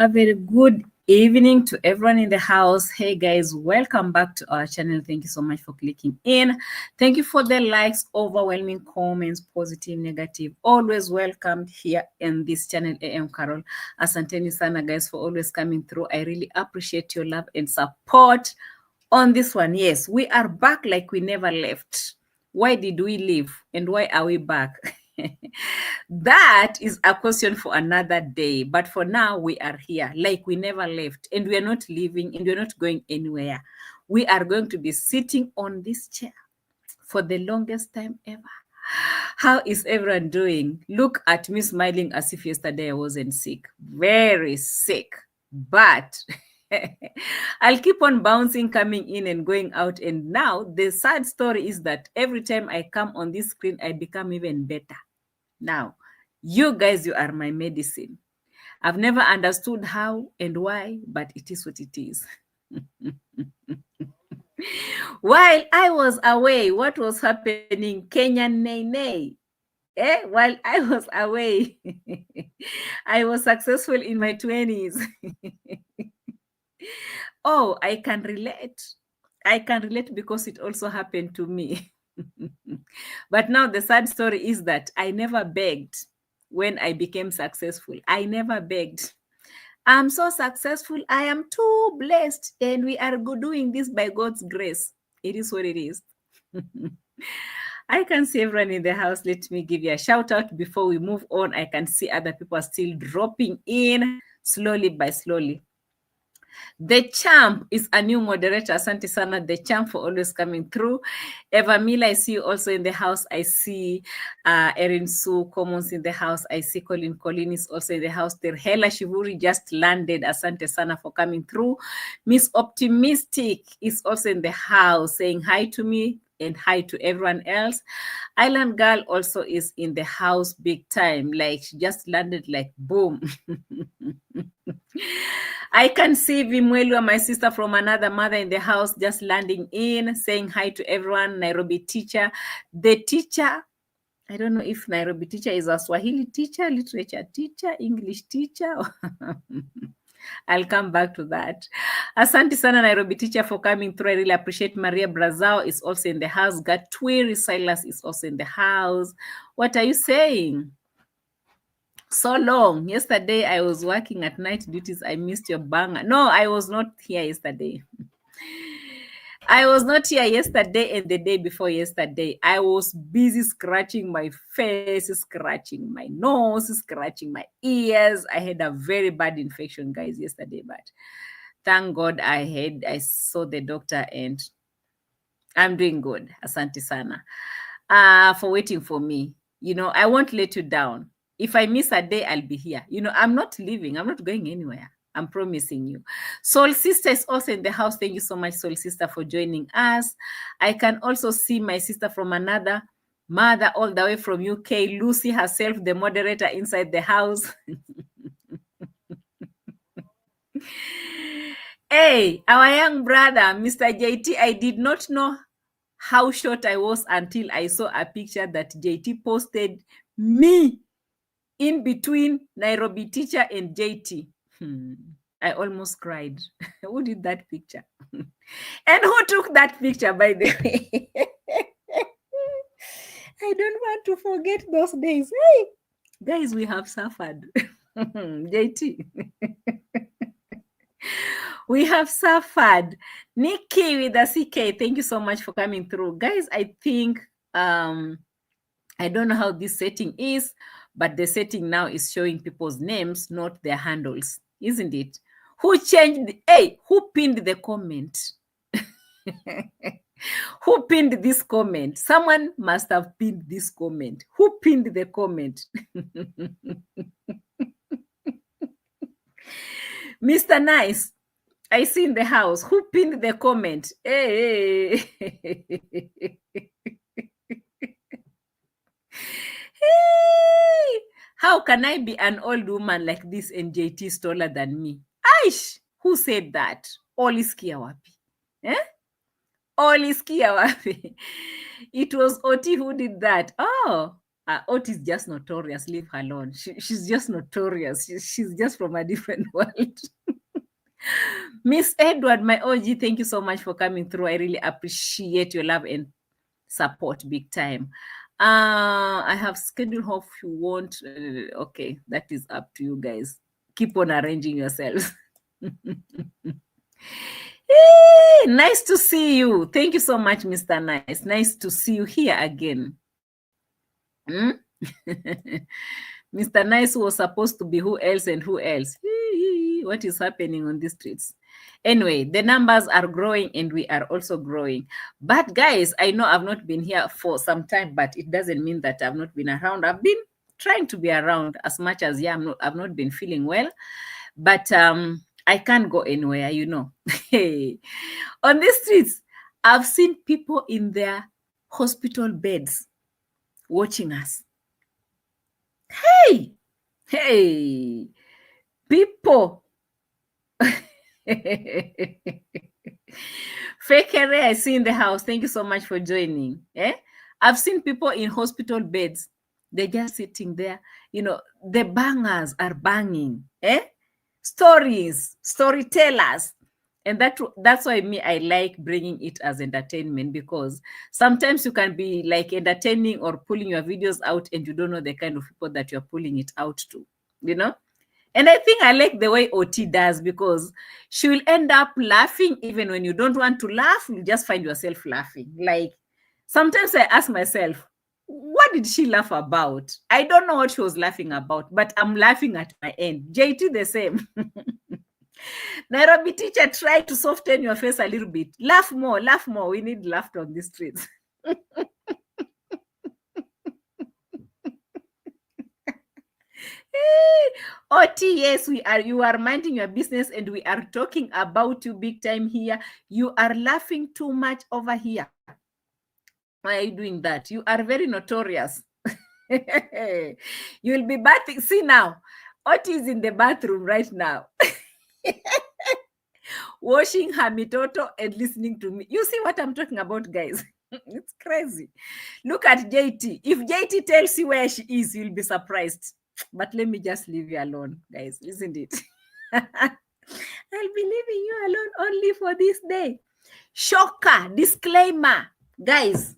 A very good evening to everyone in the house. Hey guys, welcome back to our channel. Thank you so much for clicking in. Thank you for the likes, overwhelming comments, positive, negative. Always welcomed here in this channel, A.M Qarol. Asanteni sana guys for always coming through. I really appreciate your love and support on this one. Yes, we are back like we never left. Why did we leave and why are we back? That is a question for another day. But for now, we are here like we never left, and we are not leaving and we're not going anywhere. We are going to be sitting on this chair for the longest time ever. How is everyone doing? Look at me smiling as if yesterday I wasn't sick. Very sick. But I'll keep on bouncing, coming in and going out. And now the sad story is that every time I come on this screen, I become even better. Now, you guys, you are my medicine. I've never understood how and why, but it is what it is. While I was away, what was happening? Kenyan nay nay. While I was away, I was successful in my 20s. Oh, I can relate. I can relate because it also happened to me. But now the sad story is that I never begged when I became successful. I never begged. I'm so successful. I am too blessed. And we are doing this by God's grace. It is what it is. I can see everyone in the house. Let me give you a shout out before we move on. I can see other people are still dropping in slowly by slowly. The Champ is a new moderator. Asante sana, The Champ, for always coming through. Eva Mila, I see you also in the house. I see Erin Sue Commons in the house. I see Colin is also in the house. Terhela Shivuri just landed. Asante sana for coming through. Miss Optimistic is also in the house saying hi to me and hi to everyone else. Island Girl also is in the house big time. Like she just landed like boom. I can see Vimwelua, my sister from another mother in the house, just landing in, saying hi to everyone. Nairobi teacher. The teacher, I don't know if Nairobi teacher is a Swahili teacher, literature teacher, English teacher. I'll come back to that. Asante sana Nairobi teacher for coming through. I really appreciate. Maria Brazao is also in the house. Gatwiri Silas is also in the house. What are you saying? So long. Yesterday, I was working at night duties. I missed your banger. No, I was not here yesterday. I was not here yesterday and the day before yesterday. I was busy scratching my face, scratching my nose, scratching my ears. I had a very bad infection, guys, yesterday, but thank God I saw the doctor and I'm doing good. Asante sana. For waiting for me. You know, I won't let you down. If I miss a day, I'll be here. You know, I'm not leaving. I'm not going anywhere. I'm promising you. Soul Sister is also in the house. Thank you so much, Soul Sister, for joining us. I can also see my sister from another mother all the way from UK, Lucy herself, the moderator inside the house. Hey, our young brother, Mr. JT, I did not know how short I was until I saw a picture that JT posted me in between Nairobi teacher and JT. I almost cried. Who did that picture? And who took that picture, by the way? I don't want to forget those days. Hey, guys, we have suffered. JT. We have suffered. Nikki with the CK, thank you so much for coming through. Guys, I think, I don't know how this setting is, but the setting now is showing people's names, not their handles, isn't it? Who changed? Who pinned the comment? Who pinned this comment? Someone must have pinned this comment. Who pinned the comment? Mr. Nice, I see in the house. Who pinned the comment? Hey. How can I be an old woman like this and JT is taller than me? Aish, who said that? Oliskia wapi? Oliskia wapi? It was Oti who did that. Oh, Ot is just notorious. Leave her alone. She's just notorious. She's just from a different world. Miss Edward, my OG, thank you so much for coming through. I really appreciate your love and support big time. I have scheduled off if you want. Okay, that is up to you guys. Keep on arranging yourselves. Hey, nice to see you. Thank you so much, Mr. Nice. Nice to see you here again. Mr. Nice was supposed to be who else and who else? What is happening on the streets? Anyway, the numbers are growing and we are also growing. But guys, I know I've not been here for some time, but it doesn't mean that I've not been around. I've been trying to be around as much as, yeah, I've not been feeling well. But I can't go anywhere, you know. On the streets, I've seen people in their hospital beds watching us. Hey, people. Fakere, I see in the house. Thank you so much for joining. I've seen people in hospital beds. They're just sitting there. You know, the bangers are banging. Storytellers. And that's why I like bringing it as entertainment, because sometimes you can be like entertaining or pulling your videos out and you don't know the kind of people that you're pulling it out to, you know? And I think I like the way OT does, because she will end up laughing even when you don't want to laugh. You just find yourself laughing. Like sometimes I ask myself, what did she laugh about? I don't know what she was laughing about, but I'm laughing at my end. JT the same. Nairobi teacher, try to soften your face a little bit. Laugh more, laugh more. We need laughter on the streets. OT, yes, we are. You are minding your business and we are talking about you big time here. You are laughing too much over here. Why are you doing that? You are very notorious. You'll be bathing. See now, OT is in the bathroom right now. Washing her mitoto and listening to me. You see what I'm talking about, guys? It's crazy. Look at JT. If JT tells you where she is, you'll be surprised. But let me just leave you alone, guys, isn't it? I'll be leaving you alone only for this day. Shocker, disclaimer, guys.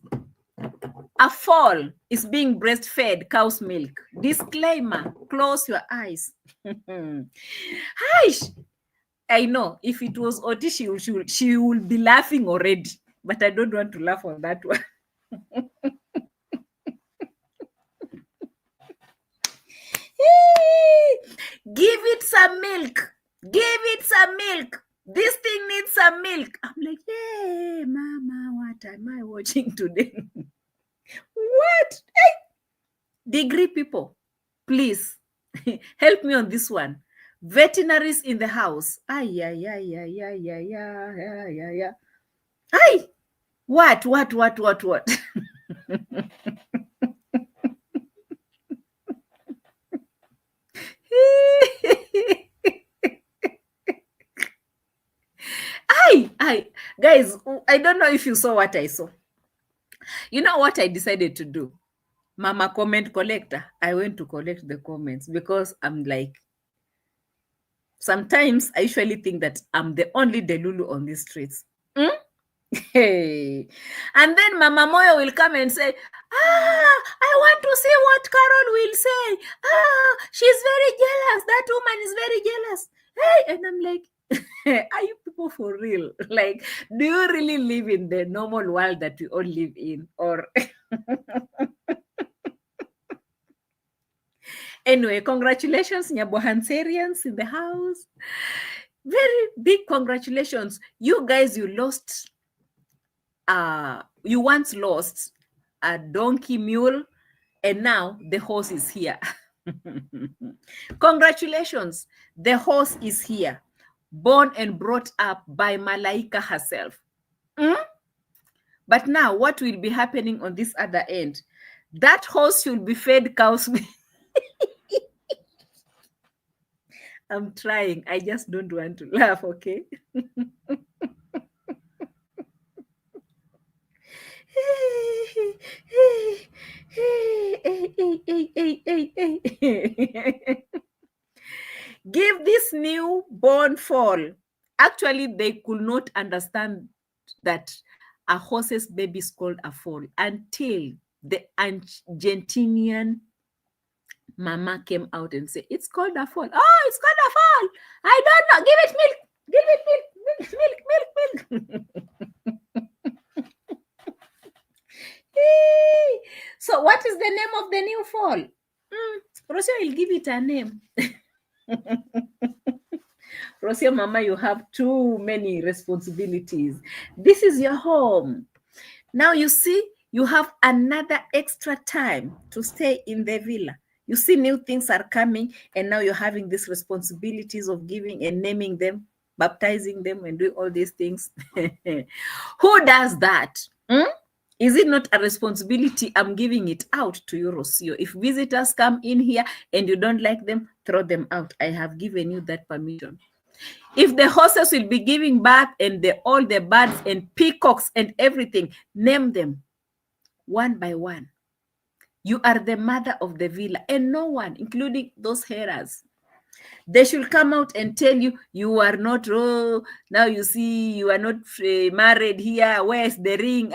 A foal is being breastfed cow's milk. Disclaimer, close your eyes. Hi. I know if it was Oti, she will be laughing already, but I don't want to laugh on that one. Give it some milk. Give it some milk. This thing needs some milk. I'm like, hey, mama, what am I watching today? What? Hey. Degree people, please help me on this one. Veterinaries in the house. Ay. Ay, what? Ay, guys, I don't know if you saw what I saw. You know what I decided to do? Mama comment collector. I went to collect the comments because I'm like, sometimes I usually think that I'm the only Delulu on these streets. Hey. And then Mama Moyo will come and say, I want to see what Qarol will say. She's very jealous. That woman is very jealous. Hey, and I'm like, are you people for real? Like, do you really live in the normal world that we all live in? Or anyway, congratulations, Nyabohansarians in the house. Very big congratulations. You guys, you lost, you once lost a donkey mule, and now the horse is here. Congratulations. The horse is here, born and brought up by Malaika herself. But now what will be happening on this other end? That horse should be fed cow's milk. I'm trying. I just don't want to laugh, okay? Give this newborn foal. Actually, they could not understand that a horse's baby is called a foal until the Argentinian mama came out and said, it's called a foal. Oh, it's called a foal. I don't know. Give it milk. Give it milk. So what is the name of the new foal? Rocio will give it a name. Rocio, mama, you have too many responsibilities. This is your home. Now you see, you have another extra time to stay in the villa. You see, new things are coming, and now you're having these responsibilities of giving and naming them, baptizing them, and doing all these things. Who does that? Is it not a responsibility? I'm giving it out to you, Rocio. If visitors come in here and you don't like them, throw them out. I have given you that permission. If the horses will be giving birth and all the birds and peacocks and everything, name them one by one. You are the mother of the villa, and no one, including those herers, they should come out and tell you, you are not, now you see, you are not married here. Where's the ring?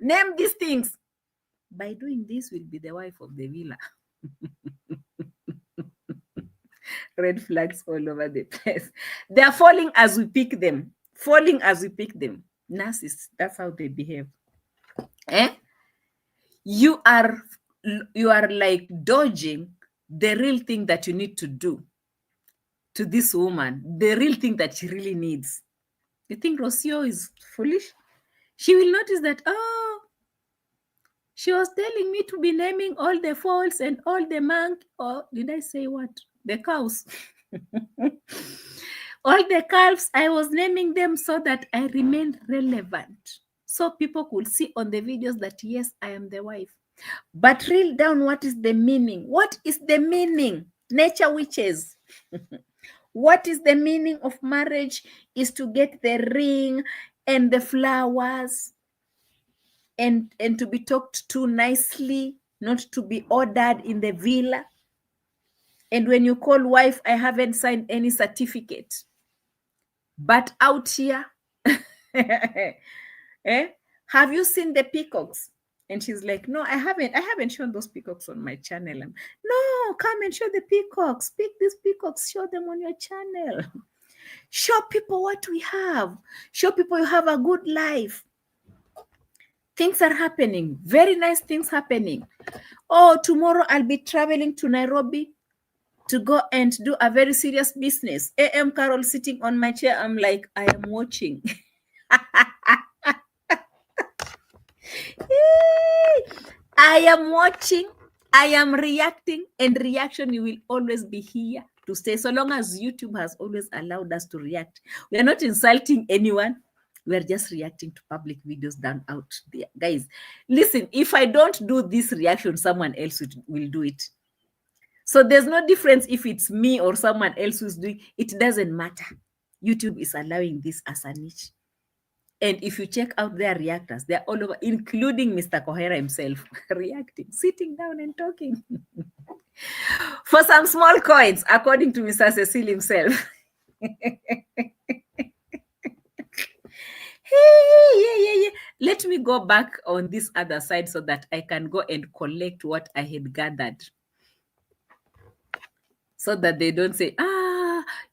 Name these things. By doing this, will be the wife of the villa. Red flags all over the place. They are falling as we pick them. Falling as we pick them. Narcissists, that's how they behave. You are like dodging the real thing that you need to do to this woman, the real thing that she really needs. You think Rocio is foolish? She will notice that, she was telling me to be naming all the foals and all the monk, or did I say what? The cows. All the calves, I was naming them so that I remained relevant. So people could see on the videos that, yes, I am the wife. But drill down, what is the meaning? What is the meaning? Nature witches. What is the meaning of marriage? Is to get the ring and the flowers and to be talked to nicely, not to be ordered in the villa. And when you call wife, I haven't signed any certificate. But out here, have you seen the peacocks? And she's like, no, I haven't shown those peacocks on my channel. No, come and show the peacocks. Pick these peacocks, show them on your channel. Show people what we have. Show people you have a good life. Things are happening. Very nice things happening. Oh, tomorrow I'll be traveling to Nairobi to go and do a very serious business. A.M Qarol sitting on my chair. I'm like, I am watching. I am watching, I am reacting, and reaction will always be here to stay. So long as YouTube has always allowed us to react. We are not insulting anyone. We are just reacting to public videos done out there. Guys, listen, if I don't do this reaction, someone else will do it. So there's no difference if it's me or someone else who's doing it. It doesn't matter. YouTube is allowing this as a niche. And if you check out their reactors, they're all over, including Mr. Kohera himself, reacting, sitting down and talking. For some small coins, according to Mr. Cecil himself. Hey. Let me go back on this other side so that I can go and collect what I had gathered. So that they don't say,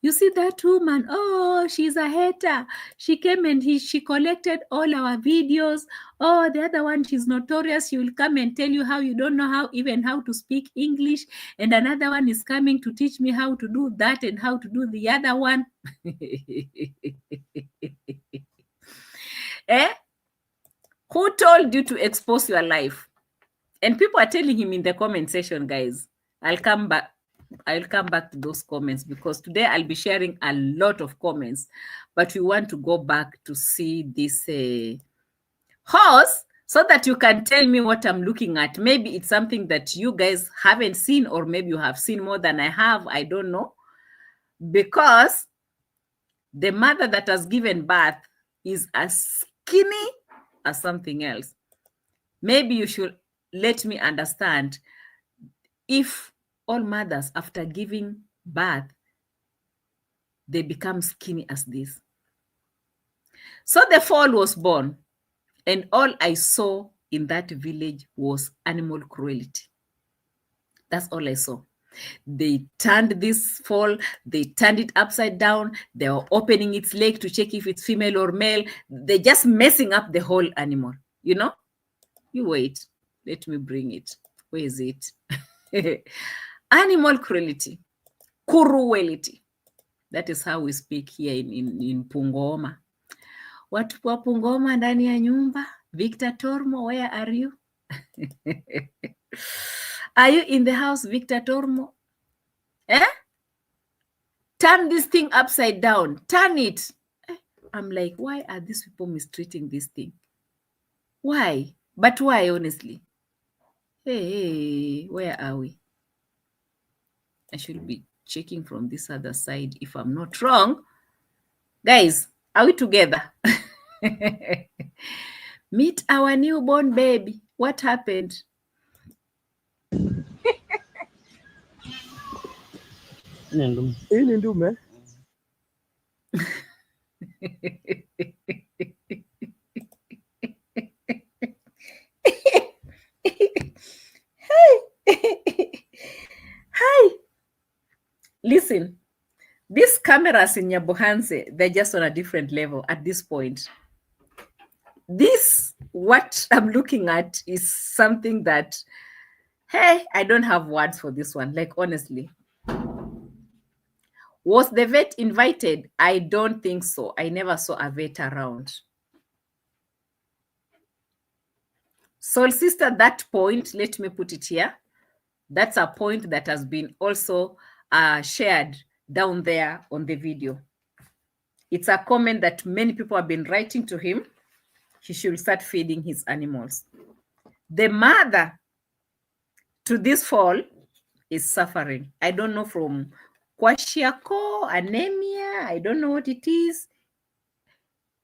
you see that woman, oh, she's a hater. She came and she collected all our videos. Oh, the other one, she's notorious. She will come and tell you how you don't know even how to speak English. And another one is coming to teach me how to do that and how to do the other one. Who told you to expose your life? And people are telling him in the comment section, guys. I'll come back to those comments because today I'll be sharing a lot of comments, but we want to go back to see this horse so that you can tell me what I'm looking at. Maybe it's something that you guys haven't seen, or maybe you have seen more than I have. I don't know. Because the mother that has given birth is as skinny as something else. Maybe you should let me understand if all mothers after giving birth, they become skinny as this. So the foal was born, and all I saw in that village was animal cruelty. That's all I saw. They turned this foal, they turned it upside down. They were opening its leg to check if it's female or male. They're just messing up the whole animal, you know? You wait. Let me bring it. Where is it? Animal cruelty. Cruelty. That is how we speak here in Pungoma. Watu wa Pungoma ndani ya nyumba. Victor Tormo, where are you? Are you in the house, Victor Tormo? Eh? Turn this thing upside down. Turn it. I'm like, why are these people mistreating this thing? Why? But why, honestly? Hey, where are we? I should be checking from this other side if I'm not wrong. Guys, are we together? Meet our newborn baby. What happened? Hii ni ndume. Hi. Listen, these cameras in Nyabohanse, they're just on a different level at this point. This, what I'm looking at, is something that, hey, I don't have words for this one, like honestly. Was the vet invited? I don't think so. I never saw a vet around. Soul Sister, that point, let me put it here. That's a point that has been also shared down there on the video. It's a comment that many people have been writing to him. He should start feeding his animals. The mother to this foal is suffering. I don't know from kwashiako, anemia. I don't know what it is.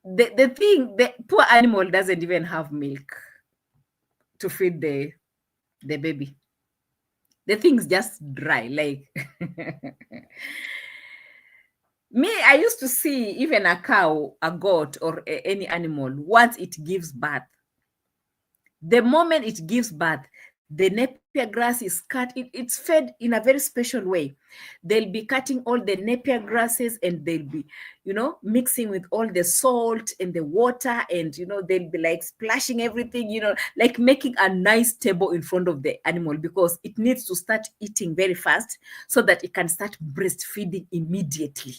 The poor animal doesn't even have milk to feed the baby. The thing's just dry, like me, I used to see even a cow, a goat, or any animal, once it gives birth. The moment it gives birth, the napier grass is cut. It's fed in a very special way. They'll be cutting all the napier grasses and they'll be, mixing with all the salt and the water, and, they'll be like splashing everything, like making a nice table in front of the animal, because it needs to start eating very fast so that it can start breastfeeding immediately.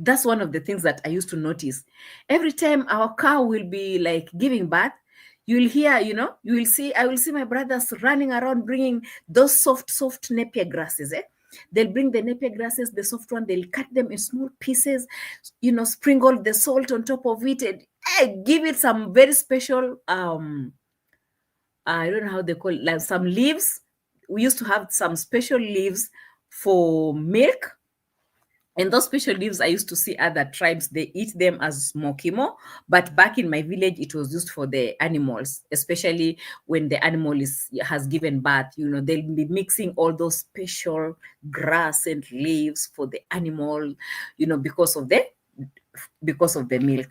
That's one of the things that I used to notice. Every time our cow will be like giving birth, you'll hear, I will see my brothers running around bringing those soft napier grasses. They'll bring the napier grasses, the soft one, they'll cut them in small pieces, sprinkle the salt on top of it, and give it some very special, I don't know how they call it, like some leaves. We used to have some special leaves for milk. And those special leaves, I used to see other tribes, they eat them as mokimo, but back in my village, it was used for the animals, especially when the animal has given birth. They'll be mixing all those special grass and leaves for the animal, because of the milk.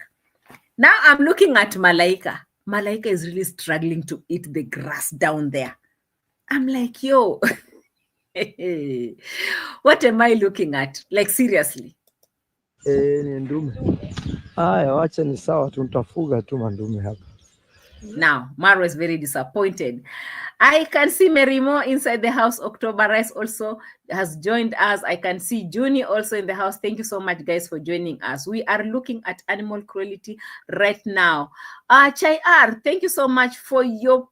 Now I'm looking at Malaika. Malaika is really struggling to eat the grass down there. I'm like, yo. What am I looking at? Like, seriously? Ni ndume. Haya, wacha ni sawa, tutafuga tu mandume hapa. Now, Maro is very disappointed. I can see Merimo inside the house. October Rice also has joined us. I can see Juni also in the house. Thank you so much, guys, for joining us. We are looking at animal cruelty right now. Chai R, thank you so much for your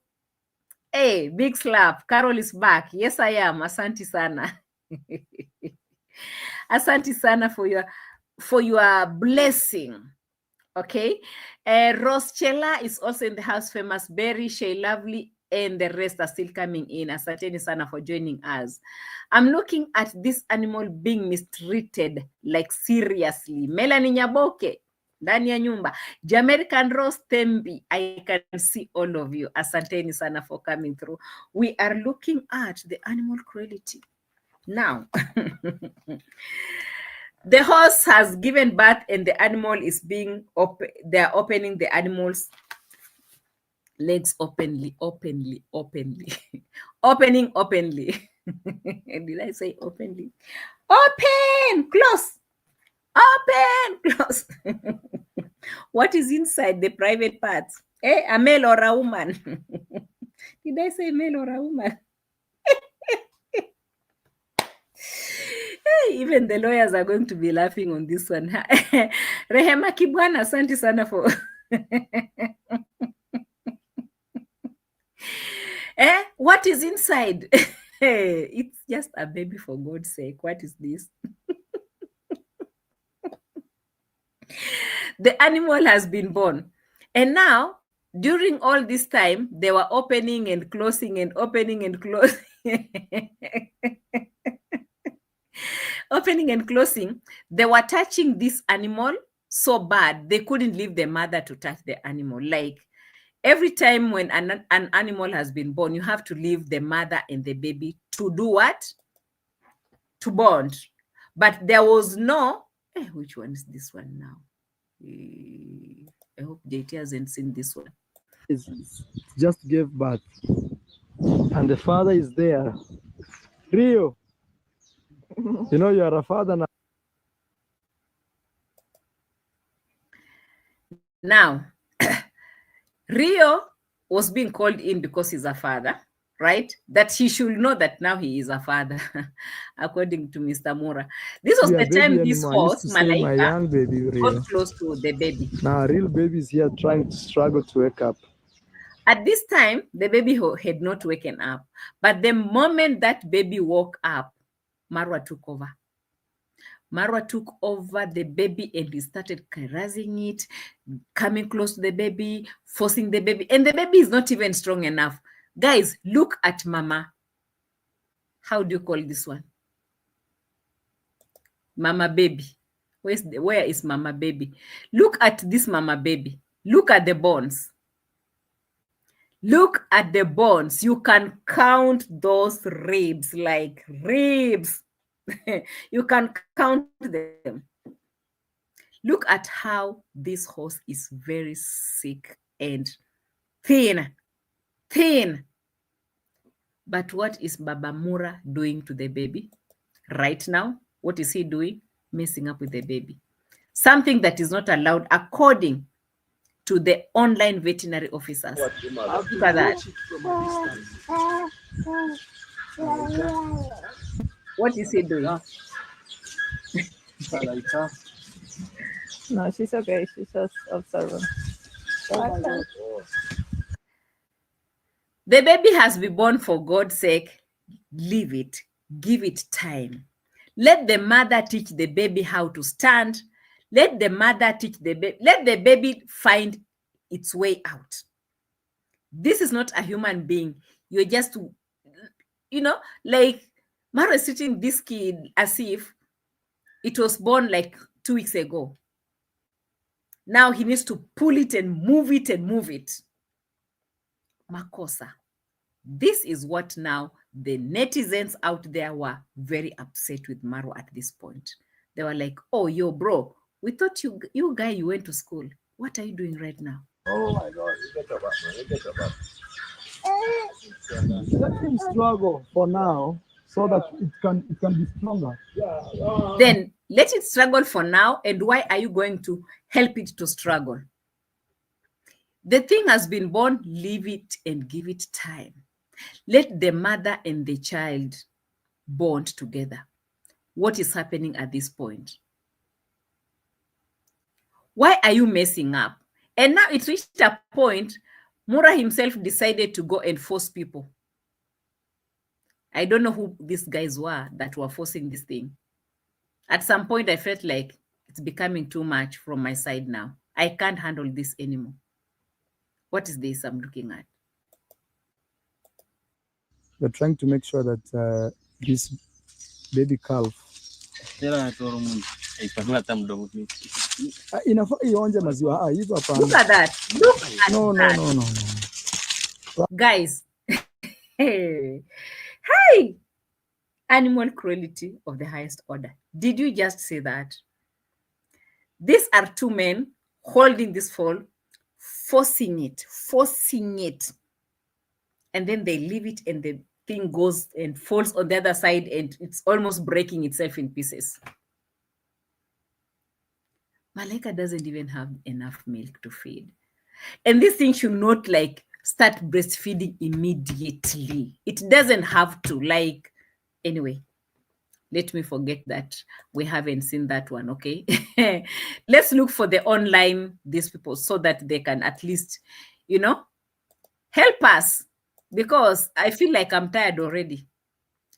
big slap. Carol is back. Yes, I am. Asante sana. Asante sana for your blessing. Okay. Roschella is also in the house. Famous Berry, Shay Lovely, and the rest are still coming in. Asante sana for joining us. I'm looking at this animal being mistreated, like seriously. Melanie Nyaboke, ndani ya nyumba. Jamaican Rose Tembi, I can see all of you. Asanteni sana for coming through. We are looking at the animal cruelty. Now, the horse has given birth and the animal is being open. They are opening the animal's legs openly. Opening openly. Did I say openly? Open, close. Open, close. What is inside the private parts? A male or a woman? Did I say male or a woman? Even the lawyers are going to be laughing on this one. Rehema Kibwana, asante sana for... what is inside? It's just a baby, for God's sake. What is this? The animal has been born. And now, during all this time, they were opening and closing and opening and closing. Opening and closing. They were touching this animal so bad, they couldn't leave the mother to touch the animal. Like, every time when an animal has been born, you have to leave the mother and the baby to do what? To bond. But there was no... which one is this one now? I hope JT hasn't seen this one. It's just gave birth. And the father is there. Rio, you know you are a father now. Now, Rio was being called in because he's a father, right? That he should know that now he is a father, according to Mr. Mura. This was the time this horse, Malaika, got close to the baby. Now, a real baby is here trying to struggle to wake up. At this time, the baby had not waken up. But the moment that baby woke up, Marwa took over. Marwa took over the baby and he started caressing it, coming close to the baby, forcing the baby. And the baby is not even strong enough. Guys, look at Mama. How do you call this one? Mama baby. Where is Mama baby? Look at this Mama baby. Look at the bones. Look at the bones. You can count those ribs, like ribs. You can count them. Look at how this horse is very sick and thin. But what is Baba Mura doing to the baby right now? What is he doing? Messing up with the baby. Something that is not allowed according to the online veterinary officers. Look at that. What is he doing? No, she's okay. She's just observing. The baby has been born, for God's sake. Leave it. Give it time. Let the mother teach the baby how to stand. Let the mother teach the baby. Let the baby find its way out. This is not a human being. You're just, like Mara is treating this kid as if it was born like 2 weeks ago. Now he needs to pull it and move it and move it. Makosa. This is what now the netizens out there were very upset with Maro at this point. They were like, oh, yo, bro, we thought you guy, you went to school. What are you doing right now? Oh my God, you get up, man. You get up. Let him struggle for now so that it can be stronger. Then let it struggle for now. And why are you going to help it to struggle? The thing has been born, leave it and give it time. Let the mother and the child bond together. What is happening at this point? Why are you messing up? And now it reached a point, Mura himself decided to go and force people. I don't know who these guys were that were forcing this thing. At some point, I felt like it's becoming too much from my side now. I can't handle this anymore. What is this I'm looking at? We're trying to make sure that this baby calf inafaa ionje maziwa hizo hapana. Look at that. Look at No, no, that. no, no, no. Guys. Hey, animal cruelty of the highest order. Did you just say that? These are two men holding this foal, forcing it. And then they leave it and the thing goes and falls on the other side and it's almost breaking itself in pieces. Malaika doesn't even have enough milk to feed. And this thing should not like start breastfeeding immediately. It doesn't have to, like, anyway, let me forget that we haven't seen that one, okay? Let's look for the online, these people, so that they can at least, you know, help us, because I feel like I'm tired already.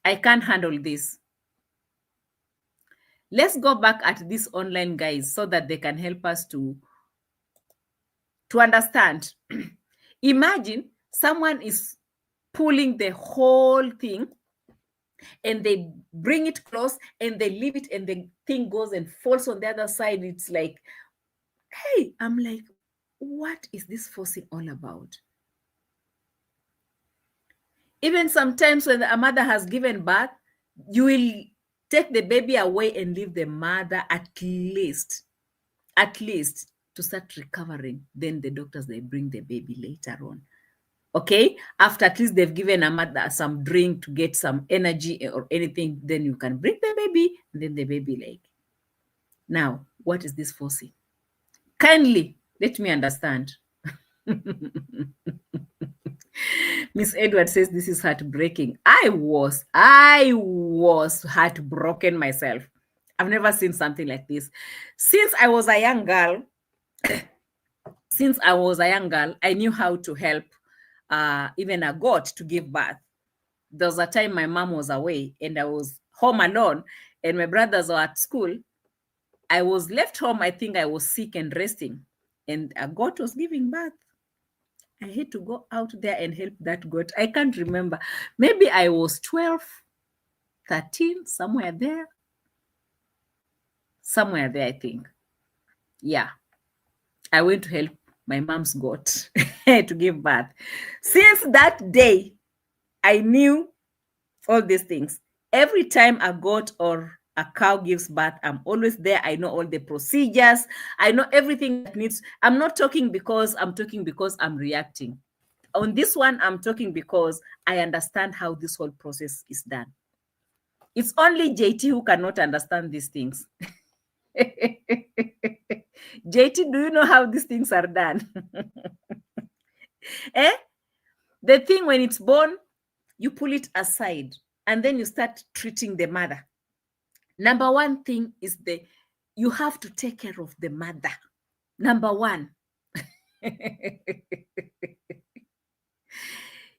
I can't handle this. Let's go back at these online guys so that they can help us to understand. Imagine someone is pulling the whole thing and they bring it close and they leave it and the thing goes and falls on the other side. It's like, hey, I'm like, what is this forcing all about? Even sometimes when a mother has given birth, you will take the baby away and leave the mother at least to start recovering. Then the doctors, they bring the baby later on. Okay, after at least they've given a mother some drink to get some energy or anything, then you can bring the baby, and then the baby like. Now, what is this forcing? Kindly let me understand. Miss Edward says this is heartbreaking. I was heartbroken myself. I've never seen something like this. Since I was a young girl, I knew how to help even a goat to give birth. There was a time my mom was away and I was home alone and my brothers were at school. I was left home. I think I was sick and resting and a goat was giving birth. I had to go out there and help that goat. I can't remember. Maybe I was 12, 13, somewhere there. Somewhere there, I think. Yeah. I went to help my mom's goat to give birth. Since that day, I knew all these things. Every time a goat or a cow gives birth, I'm always there. I know all the procedures. I know everything that needs. I'm not talking because I'm reacting. On this one, I'm talking because I understand how this whole process is done. It's only JT who cannot understand these things. JT, do you know how these things are done? The thing, when it's born, you pull it aside and then you start treating the mother. Number one thing is you have to take care of the mother. Number one.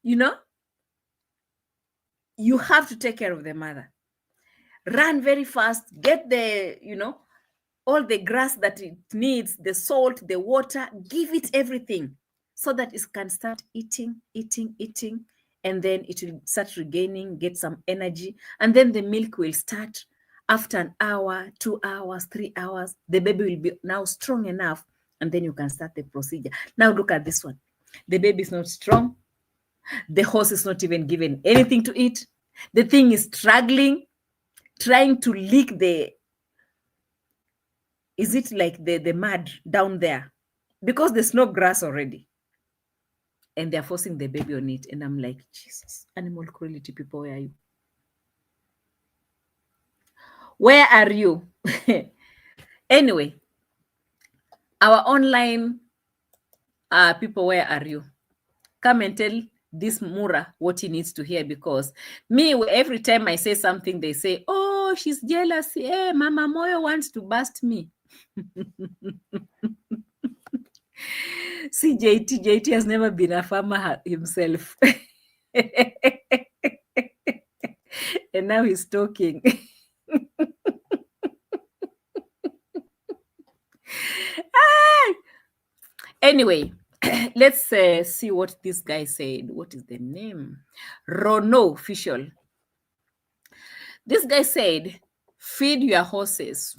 You know, you have to take care of the mother. Run very fast, get all the grass that it needs, the salt, the water, give it everything so that it can start eating, and then it will start regaining, get some energy, and then the milk will start after an hour, 2 hours, 3 hours. The baby will be now strong enough, and then you can start the procedure. Now look at this one. The baby is not strong. The horse is not even given anything to eat. The thing is struggling, trying to lick the mud down there because there's no grass already. And they're forcing the baby on it. And I'm like, Jesus, animal cruelty people, where are you? Where are you? Anyway, our online people, where are you? Come and tell this Mura what he needs to hear, because me, every time I say something, they say, oh, she's jealous. Hey, Mama Moyo wants to bust me. See, JT has never been a farmer himself. And now he's talking. Anyway, let's see what this guy said. What is the name? Rono Official. This guy said, feed your horses.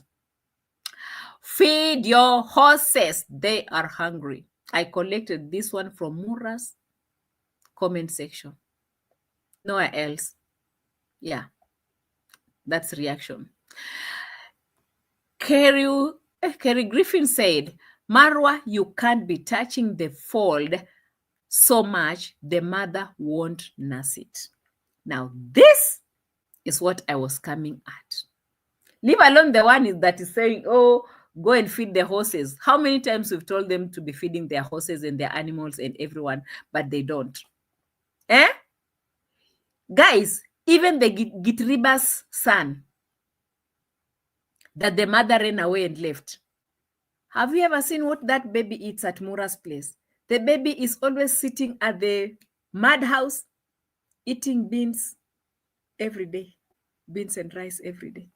Feed your horses. They are hungry. I collected this one from Mura's comment section. Nowhere else. Yeah. That's reaction. Kerry Griffin said, Marwa, you can't be touching the fold so much the mother won't nurse it. Now, this is what I was coming at. Leave alone the one that is saying, oh, go and feed the horses. How many times we've told them to be feeding their horses and their animals and everyone, but they don't. Guys, even the Gitriba's son, that the mother ran away and left. Have you ever seen what that baby eats at Mura's place? The baby is always sitting at the madhouse, eating beans every day, beans and rice every day.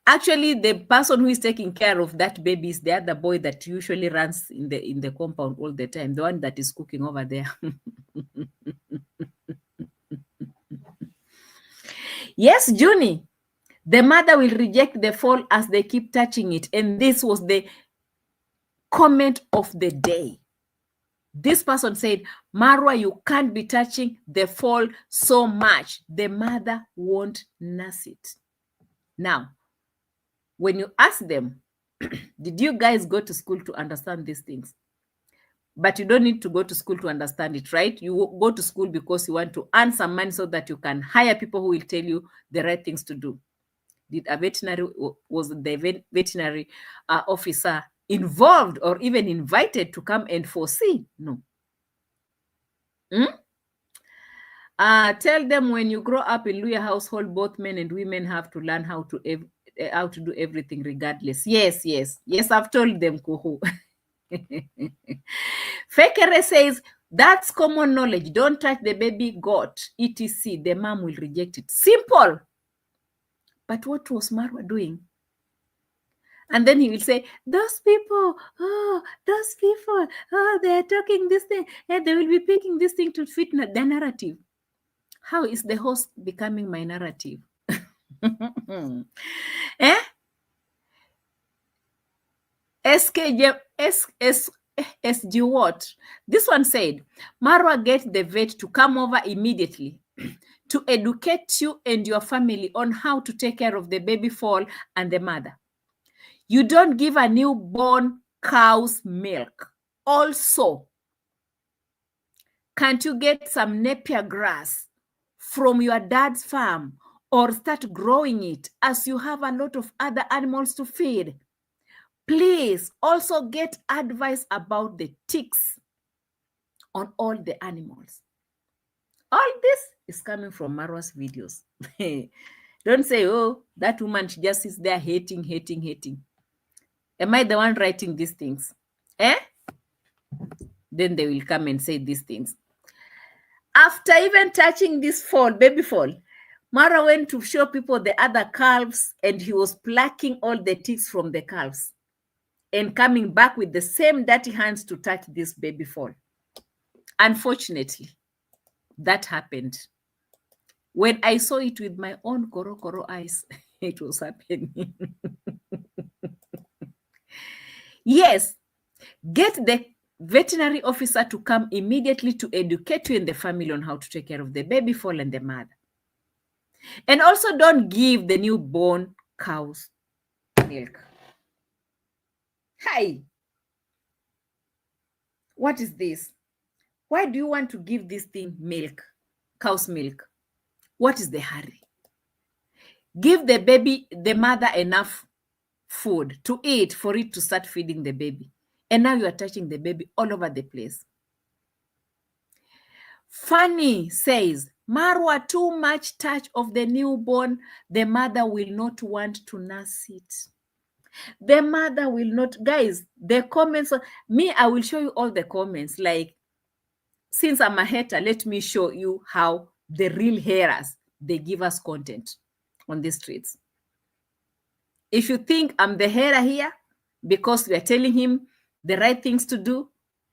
Actually, the person who is taking care of that baby is the other boy that usually runs in the compound all the time, the one that is cooking over there. Yes, Junie, the mother will reject the foal as they keep touching it. And this was the comment of the day. This person said, Marwa, you can't be touching the foal so much. The mother won't nurse it. Now, when you ask them, did you guys go to school to understand these things? But you don't need to go to school to understand it, right? You go to school because you want to earn some money so that you can hire people who will tell you the right things to do. Did a veterinary, was the veterinary officer involved or even invited to come and foresee? No. Tell them when you grow up in Luya household, both men and women have to learn how to do everything regardless. Yes, I've told them, Kuhu. Fekere says, that's common knowledge. Don't touch the baby goat, etc. The mom will reject it. Simple. But what was Marwa doing? And then he will say, those people, they're talking this thing, and they will be picking this thing to fit their narrative. How is the host becoming my narrative? SG what? This one said, Marwa, get the vet to come over immediately to educate you and your family on how to take care of the baby foal and the mother. You don't give a newborn cow's milk. Also, can't you get some Napier grass from your dad's farm or start growing it as you have a lot of other animals to feed? Please also get advice about the ticks on all the animals. All this is coming from Marwa's videos. Don't say, oh, that woman, she just sits there hating. Am I the one writing these things? Then they will come and say these things. After even touching this baby foal, Marwa went to show people the other calves and he was plucking all the ticks from the calves and coming back with the same dirty hands to touch this baby foal. Unfortunately, that happened. When I saw it with my own koro eyes, it was happening. Yes, get the veterinary officer to come immediately to educate you and the family on how to take care of the baby foal and the mother. And also don't give the newborn cows milk. Hi. What is this? Why do you want to give this thing milk, cow's milk? What is the hurry? Give the baby, the mother, enough food to eat for it to start feeding the baby. And now you are touching the baby all over the place. Fanny says, Marwa, too much touch of the newborn. The mother will not want to nurse it. The mother will not. Guys, the comments, I will show you all the comments. Like, since I'm a hater, let me show you how the real haters, they give us content on the streets. If you think I'm the hater here because we are telling him the right things to do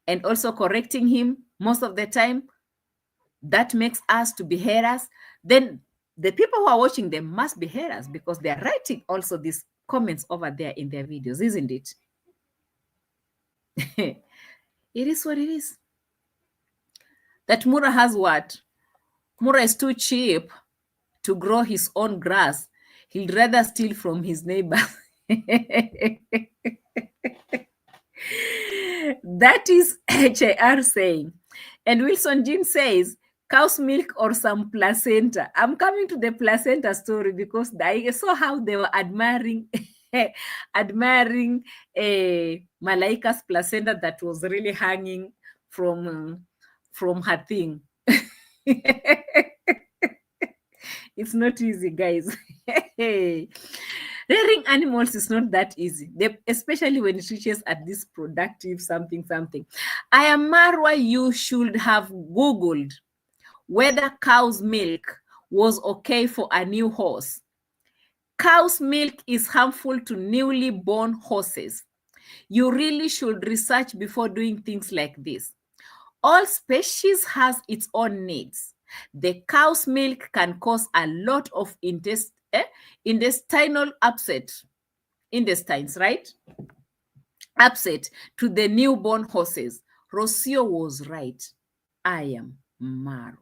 and also correcting him most of the time, that makes us to be haters, then the people who are watching them must be haters because they are writing also these comments over there in their videos, isn't it? It is what it is. That Mura has what? Mura is too cheap to grow his own grass. He'd rather steal from his neighbor. That is HAR saying. And Wilson Jean says, cow's milk or some placenta. I'm coming to the placenta story because I saw how they were admiring Malaika's placenta that was really hanging from her thing. It's not easy, guys. Rearing animals is not that easy, especially when it reaches at this productive something. I am Marwa, you should have Googled whether cow's milk was okay for a new horse. Cow's milk is harmful to newly born horses. You really should research before doing things like this. All species has its own needs. The cow's milk can cause a lot of intestinal upset, intestines, right? Upset to the newborn horses. Rocio was right. I am Marwa.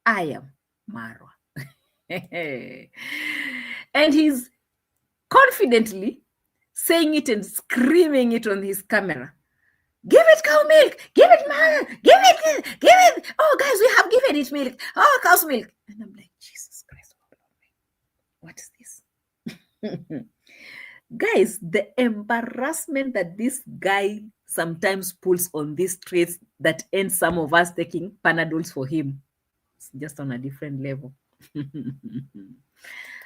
I am Marwa. And he's confidently saying it and screaming it on his camera. Give it cow milk, give it man, give it. Oh, guys, we have given it milk. Oh, cow's milk. And I'm like, Jesus Christ, what is this? Guys, the embarrassment that this guy sometimes pulls on these streets that ends some of us taking Panadols for him. It's just on a different level.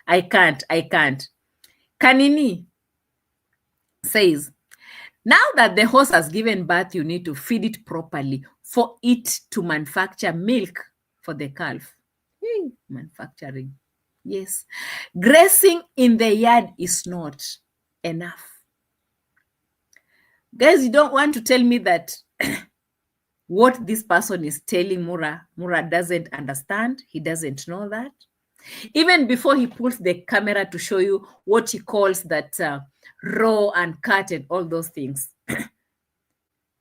I can't. Kanini says, now that the horse has given birth, you need to feed it properly for it to manufacture milk for the calf. Manufacturing. Yes. Grazing in the yard is not enough. Guys, you don't want to tell me that what this person is telling Mura doesn't understand. He doesn't know that. Even before he pulls the camera to show you what he calls that raw and cut and all those things.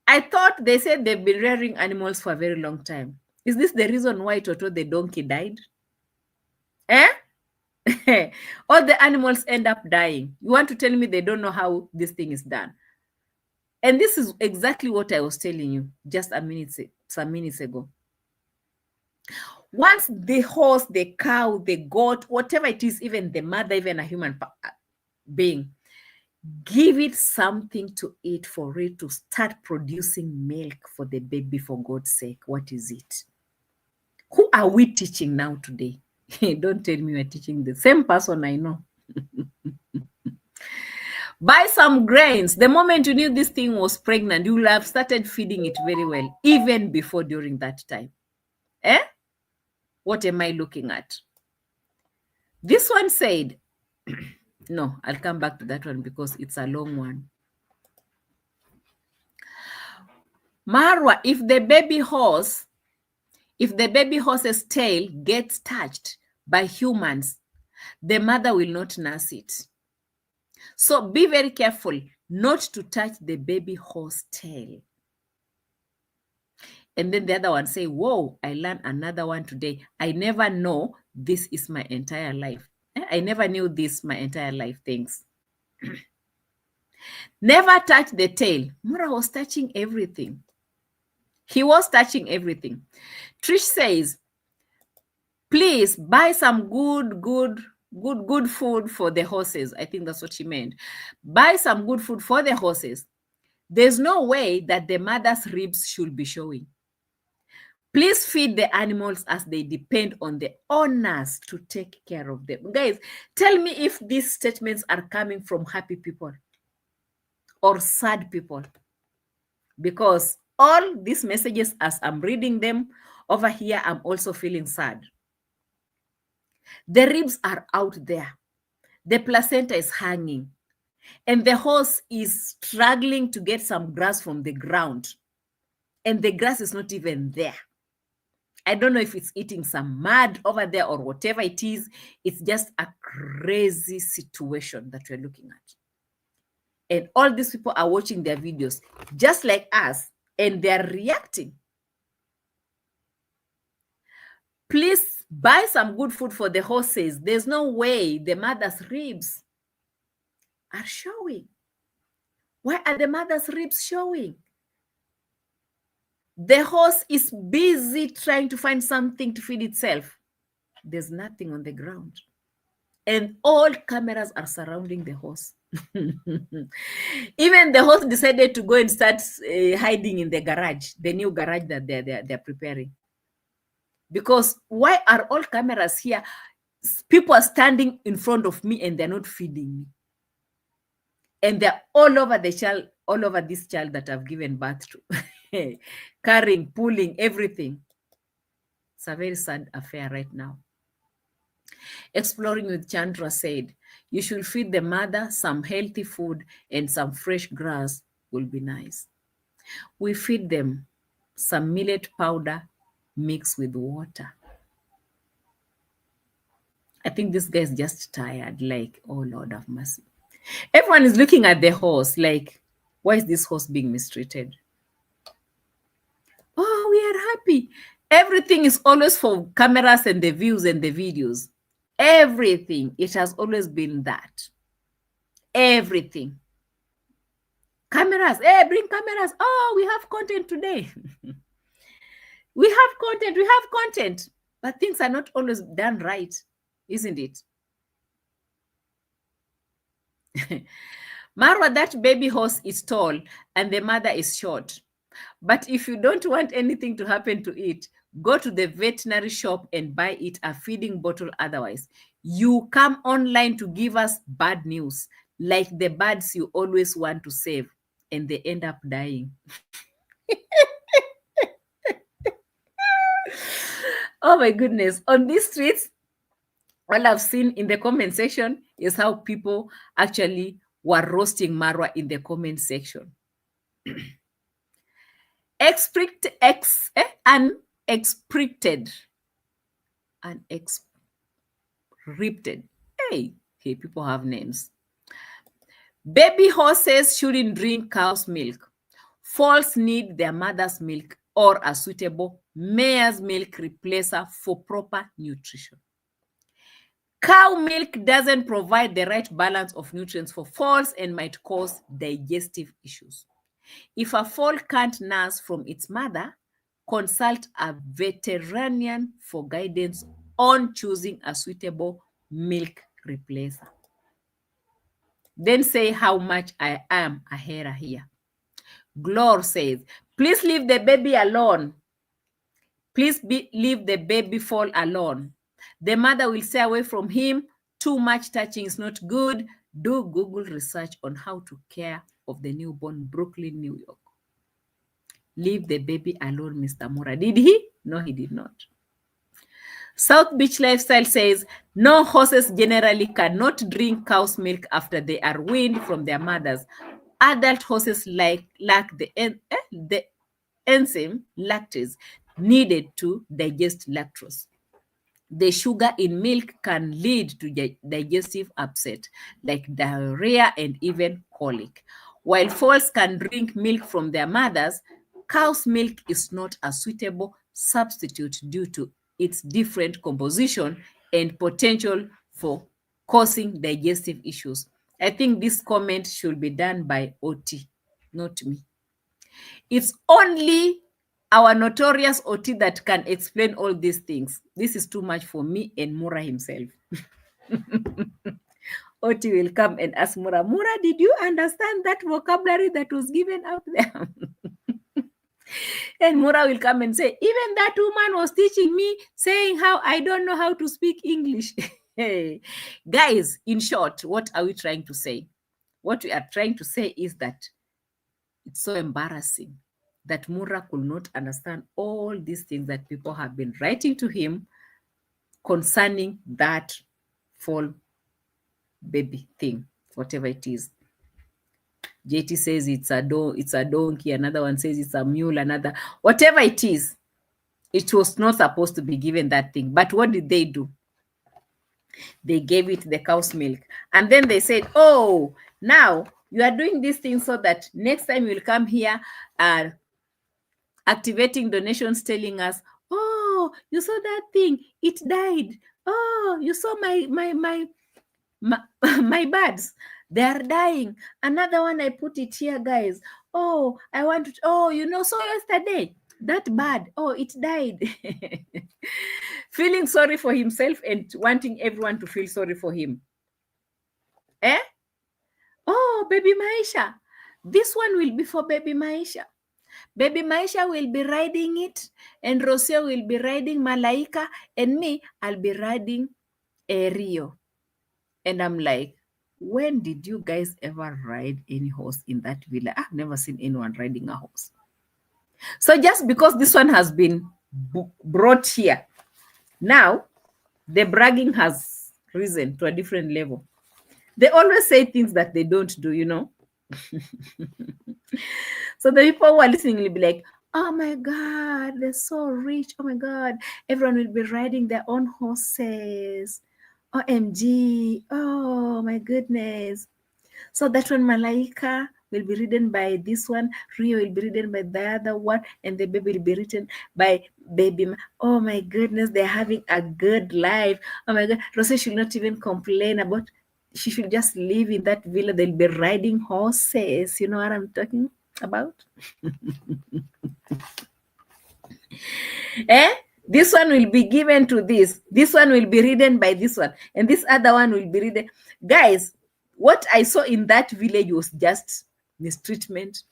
I thought they said they've been rearing animals for a very long time. Is this the reason why Toto the donkey died? All the animals end up dying. You want to tell me they don't know how this thing is done? And this is exactly what I was telling you just some minutes ago. Once the horse, the cow, the goat, whatever it is, even the mother, even a human being, give it something to eat for it to start producing milk for the baby, for God's sake. What is it? Who are we teaching now today? Don't tell me we're teaching the same person I know. Buy some grains. The moment you knew this thing was pregnant, you will have started feeding it very well, even before during that time. What am I looking at? This one said, no, I'll come back to that one because it's a long one. Marwa, if the baby horse's tail gets touched by humans, the mother will not nurse it. So be very careful not to touch the baby horse tail. And then the other one say, whoa, I learned another one today. I never know this is my entire life. I never knew this my entire life. Thanks. Never touch the tail. Mura was touching everything. He was touching everything. Trish says, please buy some good food for the horses. I think that's what she meant. Buy some good food for the horses. There's no way that the mother's ribs should be showing. Please feed the animals as they depend on the owners to take care of them. Guys, tell me if these statements are coming from happy people or sad people. Because all these messages, as I'm reading them over here, I'm also feeling sad. The ribs are out there. The placenta is hanging. And the horse is struggling to get some grass from the ground. And the grass is not even there. I don't know if it's eating some mud over there or whatever it is. It's just a crazy situation that we're looking at. And all these people are watching their videos just like us, and they're reacting. Please buy some good food for the horses. There's no way the mother's ribs are showing. Why are the mother's ribs showing? The horse is busy trying to find something to feed itself. There's nothing on the ground. And all cameras are surrounding the horse. Even the horse decided to go and start hiding in the garage, the new garage that they're preparing. Because why are all cameras here? People are standing in front of me and they're not feeding me. And they're all over the child, all over this child that I've given birth to. Carrying, pulling, everything. It's a very sad affair right now. Exploring with Chandra said, you should feed the mother some healthy food and some fresh grass will be nice. We feed them some millet powder mixed with water. I think this guy is just tired, like, oh Lord have mercy. Everyone is looking at the horse like, why is this horse being mistreated? Oh, we are happy. Everything is always for cameras and the views and the videos. Everything. It has always been that. Everything. Cameras. Hey, bring cameras. Oh, we have content today. We have content. But things are not always done right, isn't it? Marwa, that baby horse is tall and the mother is short. But if you don't want anything to happen to it, go to the veterinary shop and buy it a feeding bottle. Otherwise, you come online to give us bad news, like the birds you always want to save, and they end up dying. Oh my goodness. On these streets, all I've seen in the comment section is how people actually were roasting Marwa in the comment section. Unexpected. Hey, people have names. Baby horses shouldn't drink cow's milk. Foals need their mother's milk or a suitable mare's milk replacer for proper nutrition. Cow milk doesn't provide the right balance of nutrients for foals and might cause digestive issues. If a foal can't nurse from its mother, consult a veterinarian for guidance on choosing a suitable milk replacer. Then say how much I am a hera here. Glor says, please leave the baby alone. Please leave the baby foal alone. The mother will stay away from him. Too much touching is not good. Do Google research on how to care of the newborn, Brooklyn, New York. Leave the baby alone, Mr. Mura. Did he? No, he did not. South Beach Lifestyle says, no, horses generally cannot drink cow's milk after they are weaned from their mothers. Adult horses lack the enzyme lactase needed to digest lactose. The sugar in milk can lead to digestive upset, like diarrhea and even colic. While foals can drink milk from their mothers, cow's milk is not a suitable substitute due to its different composition and potential for causing digestive issues. I think this comment should be done by OT, not me. It's only our notorious OT that can explain all these things. This is too much for me and Mura himself. OT will come and ask Mura, Mura, did you understand that vocabulary that was given out there? And Mura will come and say, even that woman was teaching me, saying how I don't know how to speak English. Hey, guys, in short, what are we trying to say? What we are trying to say is that it's so embarrassing that Mura could not understand all these things that people have been writing to him concerning that foal baby thing, whatever it is. JT says it's a donkey, another one says it's a mule, another, whatever it is. It was not supposed to be given that thing. But what did they do? They gave it the cow's milk. And then they said, oh, now you are doing this thing so that next time you'll come here activating donations telling us, oh, you saw that thing, it died. Oh, you saw my my birds, they are dying. Another one, I put it here, guys. Oh, I want to, oh, you know, so yesterday that bird, oh, it died. Feeling sorry for himself and wanting everyone to feel sorry for him. Oh, baby Maisha, this one will be for baby Maisha. Baby Maisha will be riding it, and Rosia will be riding Malaika, and me, I'll be riding a Rio. And I'm like, when did you guys ever ride any horse in that villa? I've never seen anyone riding a horse. So just because this one has been brought here, now the bragging has risen to a different level. They always say things that they don't do, you know. So the people who are listening will be like, oh my God, they're so rich. Oh my God, everyone will be riding their own horses. OMG, oh my goodness. So that one, Malaika will be ridden by this one, Rio will be ridden by the other one, and the baby will be ridden by baby. Oh my goodness, they're having a good life. Oh my God, Rosie should not even complain about, she should just live in that villa. They'll be riding horses. You know what I'm talking about? This one will be given to this. This one will be ridden by this one. And this other one will be ridden. Guys, what I saw in that village was just mistreatment.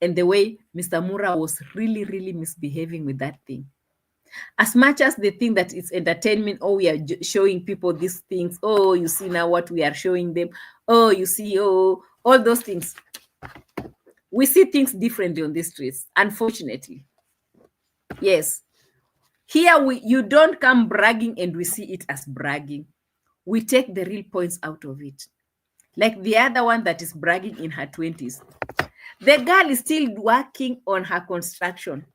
And the way Mr. Mura was really, really misbehaving with that thing. As much as they think that it's entertainment, oh, we are showing people these things. Oh, you see now what we are showing them. Oh, you see, oh, all those things. We see things differently on the streets, unfortunately. Yes. Here, you don't come bragging and we see it as bragging. We take the real points out of it. Like the other one that is bragging in her 20s. The girl is still working on her construction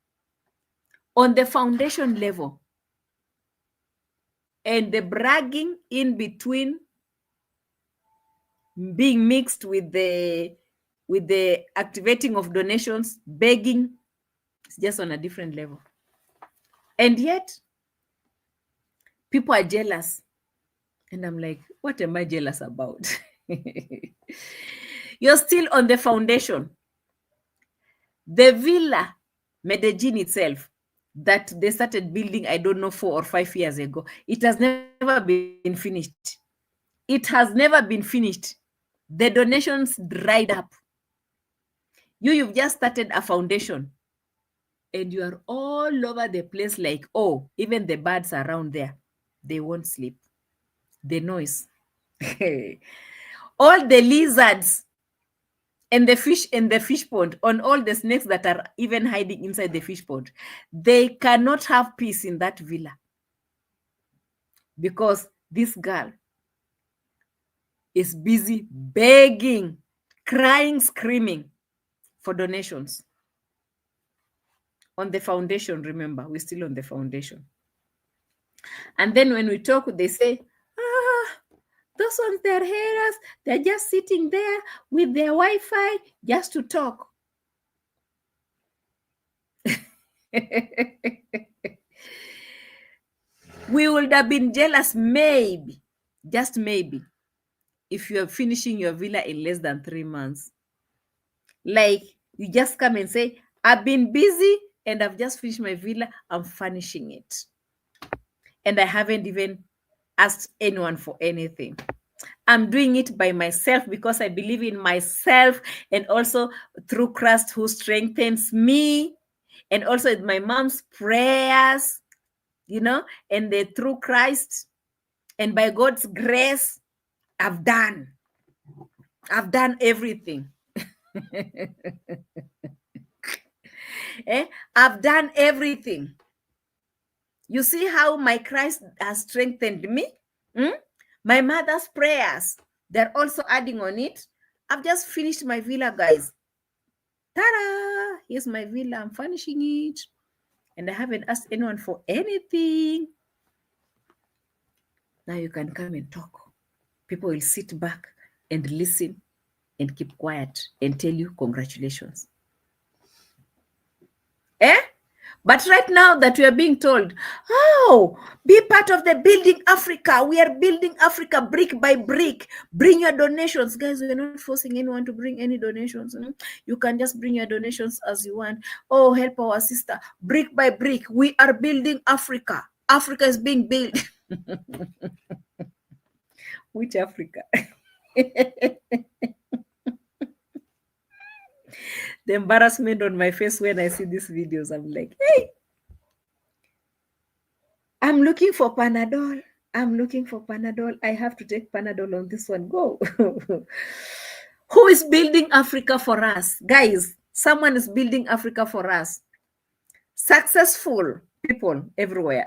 on the foundation level. And the bragging in between being mixed with the activating of donations, begging, it's just on a different level. And yet, people are jealous. And I'm like, what am I jealous about? You're still on the foundation. The villa, Medellin itself, that they started building, I don't know, 4 or 5 years ago, it has never been finished. It has never been finished. The donations dried up. You've just started a foundation. And you are all over the place like, oh, even the birds around there, they won't sleep. The noise. All the lizards and the fish in the fish pond, on all the snakes that are even hiding inside the fish pond, they cannot have peace in that villa. Because this girl is busy begging, crying, screaming for donations. On the foundation, remember, we're still on the foundation. And then when we talk, they say, those ones, they're haters. They're just sitting there with their Wi-Fi just to talk. We would have been jealous, maybe, just maybe, if you are finishing your villa in less than 3 months. Like, you just come and say, I've been busy and I've just finished my villa. I'm furnishing it. And I haven't even asked anyone for anything. I'm doing it by myself because I believe in myself, and also through Christ who strengthens me, and also my mom's prayers, you know, and through Christ and by God's grace, I've done everything. I've done everything. You see how my Christ has strengthened me? My mother's prayers, they're also adding on it. I've just finished my villa, guys. Ta-da! Here's my villa. I'm finishing it. and I haven't asked anyone for anything. Now you can come and talk. People will sit back and listen and keep quiet and tell you congratulations. But right now that we are being told, oh, be part of the Building Africa. We are building Africa brick by brick. Bring your donations. Guys, we are not forcing anyone to bring any donations. You can just bring your donations as you want. Oh, help our sister. Brick by brick. We are building Africa. Africa is being built. Which Africa? The embarrassment on my face when I see these videos, I'm like, hey, I'm looking for Panadol. I'm looking for Panadol. I have to take Panadol on this one. Go. Who is building Africa for us? Guys, someone is building Africa for us. Successful people everywhere.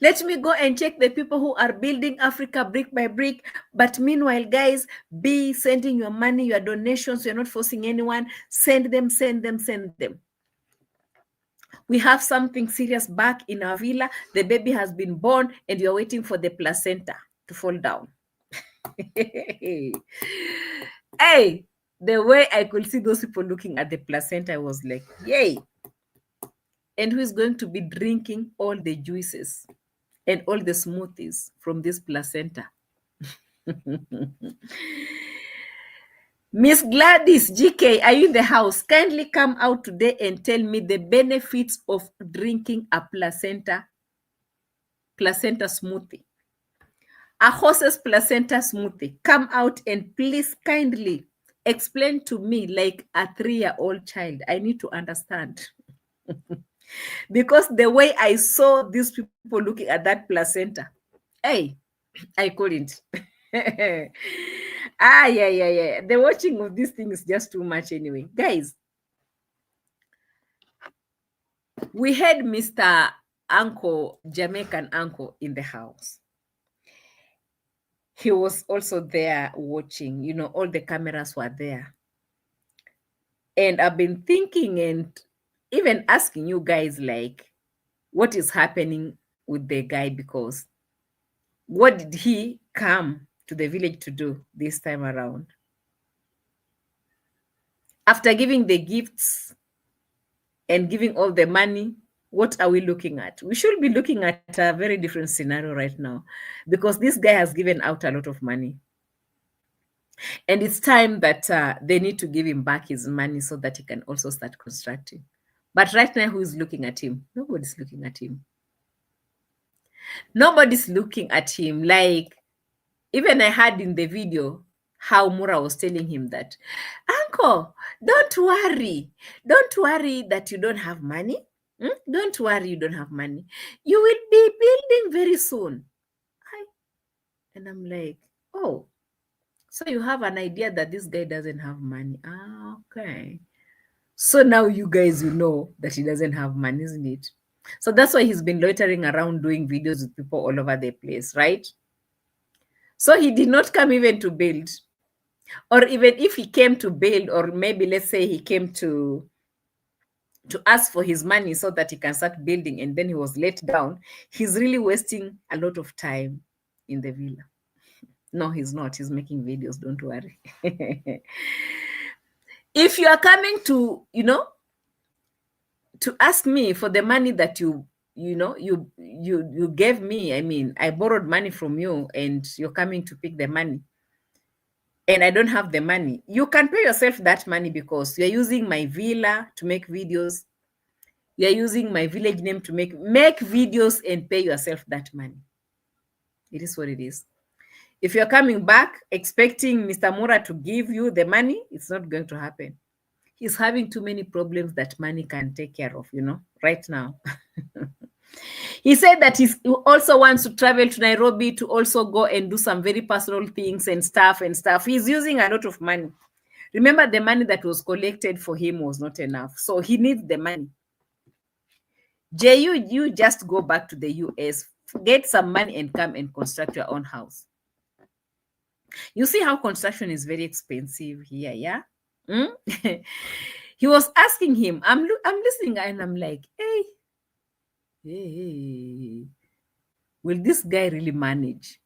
Let me go and check the people who are building Africa brick by brick. But meanwhile, guys, be sending your money, your donations. You're not forcing anyone. Send them, send them, send them. We have something serious back in our villa. The baby has been born and you're waiting for the placenta to fall down. Hey, the way I could see those people looking at the placenta, I was like, yay. And who is going to be drinking all the juices and all the smoothies from this placenta? Miss Gladys GK, are you in the house? Kindly come out today and tell me the benefits of drinking a placenta smoothie. A horse's placenta smoothie. Come out and please kindly explain to me like a 3-year-old child. I need to understand. Because the way I saw these people looking at that placenta, hey, I couldn't. Yeah. The watching of this thing is just too much anyway. Guys, we had Mr. Uncle, Jamaican uncle in the house. He was also there watching, all the cameras were there. And I've been thinking and even asking you guys, like, what is happening with the guy? Because what did he come to the village to do this time around? After giving the gifts and giving all the money, what are we looking at? We should be looking at a very different scenario right now, because this guy has given out a lot of money. And it's time that they need to give him back his money so that he can also start constructing. But right now, who is looking at him? Nobody's looking at him. Nobody's looking at him. Like, even I heard in the video how Mura was telling him that, Uncle, don't worry. Don't worry that you don't have money. Don't worry you don't have money. You will be building very soon. And I'm like, oh, so you have an idea that this guy doesn't have money. Okay. So now you guys will know that he doesn't have money, isn't it? So that's why he's been loitering around doing videos with people all over the place, right? So he did not come even to build. Or even if he came to build, or maybe let's say he came to ask for his money so that he can start building, and then he was let down, he's really wasting a lot of time in the villa. No, he's not. He's making videos. Don't worry. If you are coming to, to ask me for the money that you gave me, I mean, I borrowed money from you and you're coming to pick the money and I don't have the money, you can pay yourself that money because you're using my villa to make videos. You're using my village name to make videos and pay yourself that money. It is what it is. If you're coming back expecting Mr. Mura to give you the money, it's not going to happen. He's having too many problems that money can take care of, right now. He said that he also wants to travel to Nairobi to also go and do some very personal things and stuff. He's using a lot of money. Remember, the money that was collected for him was not enough. So he needs the money. You just go back to the US, get some money and come and construct your own house. You see how construction is very expensive here, yeah? He was asking him, I'm listening and I'm like, hey, will this guy really manage?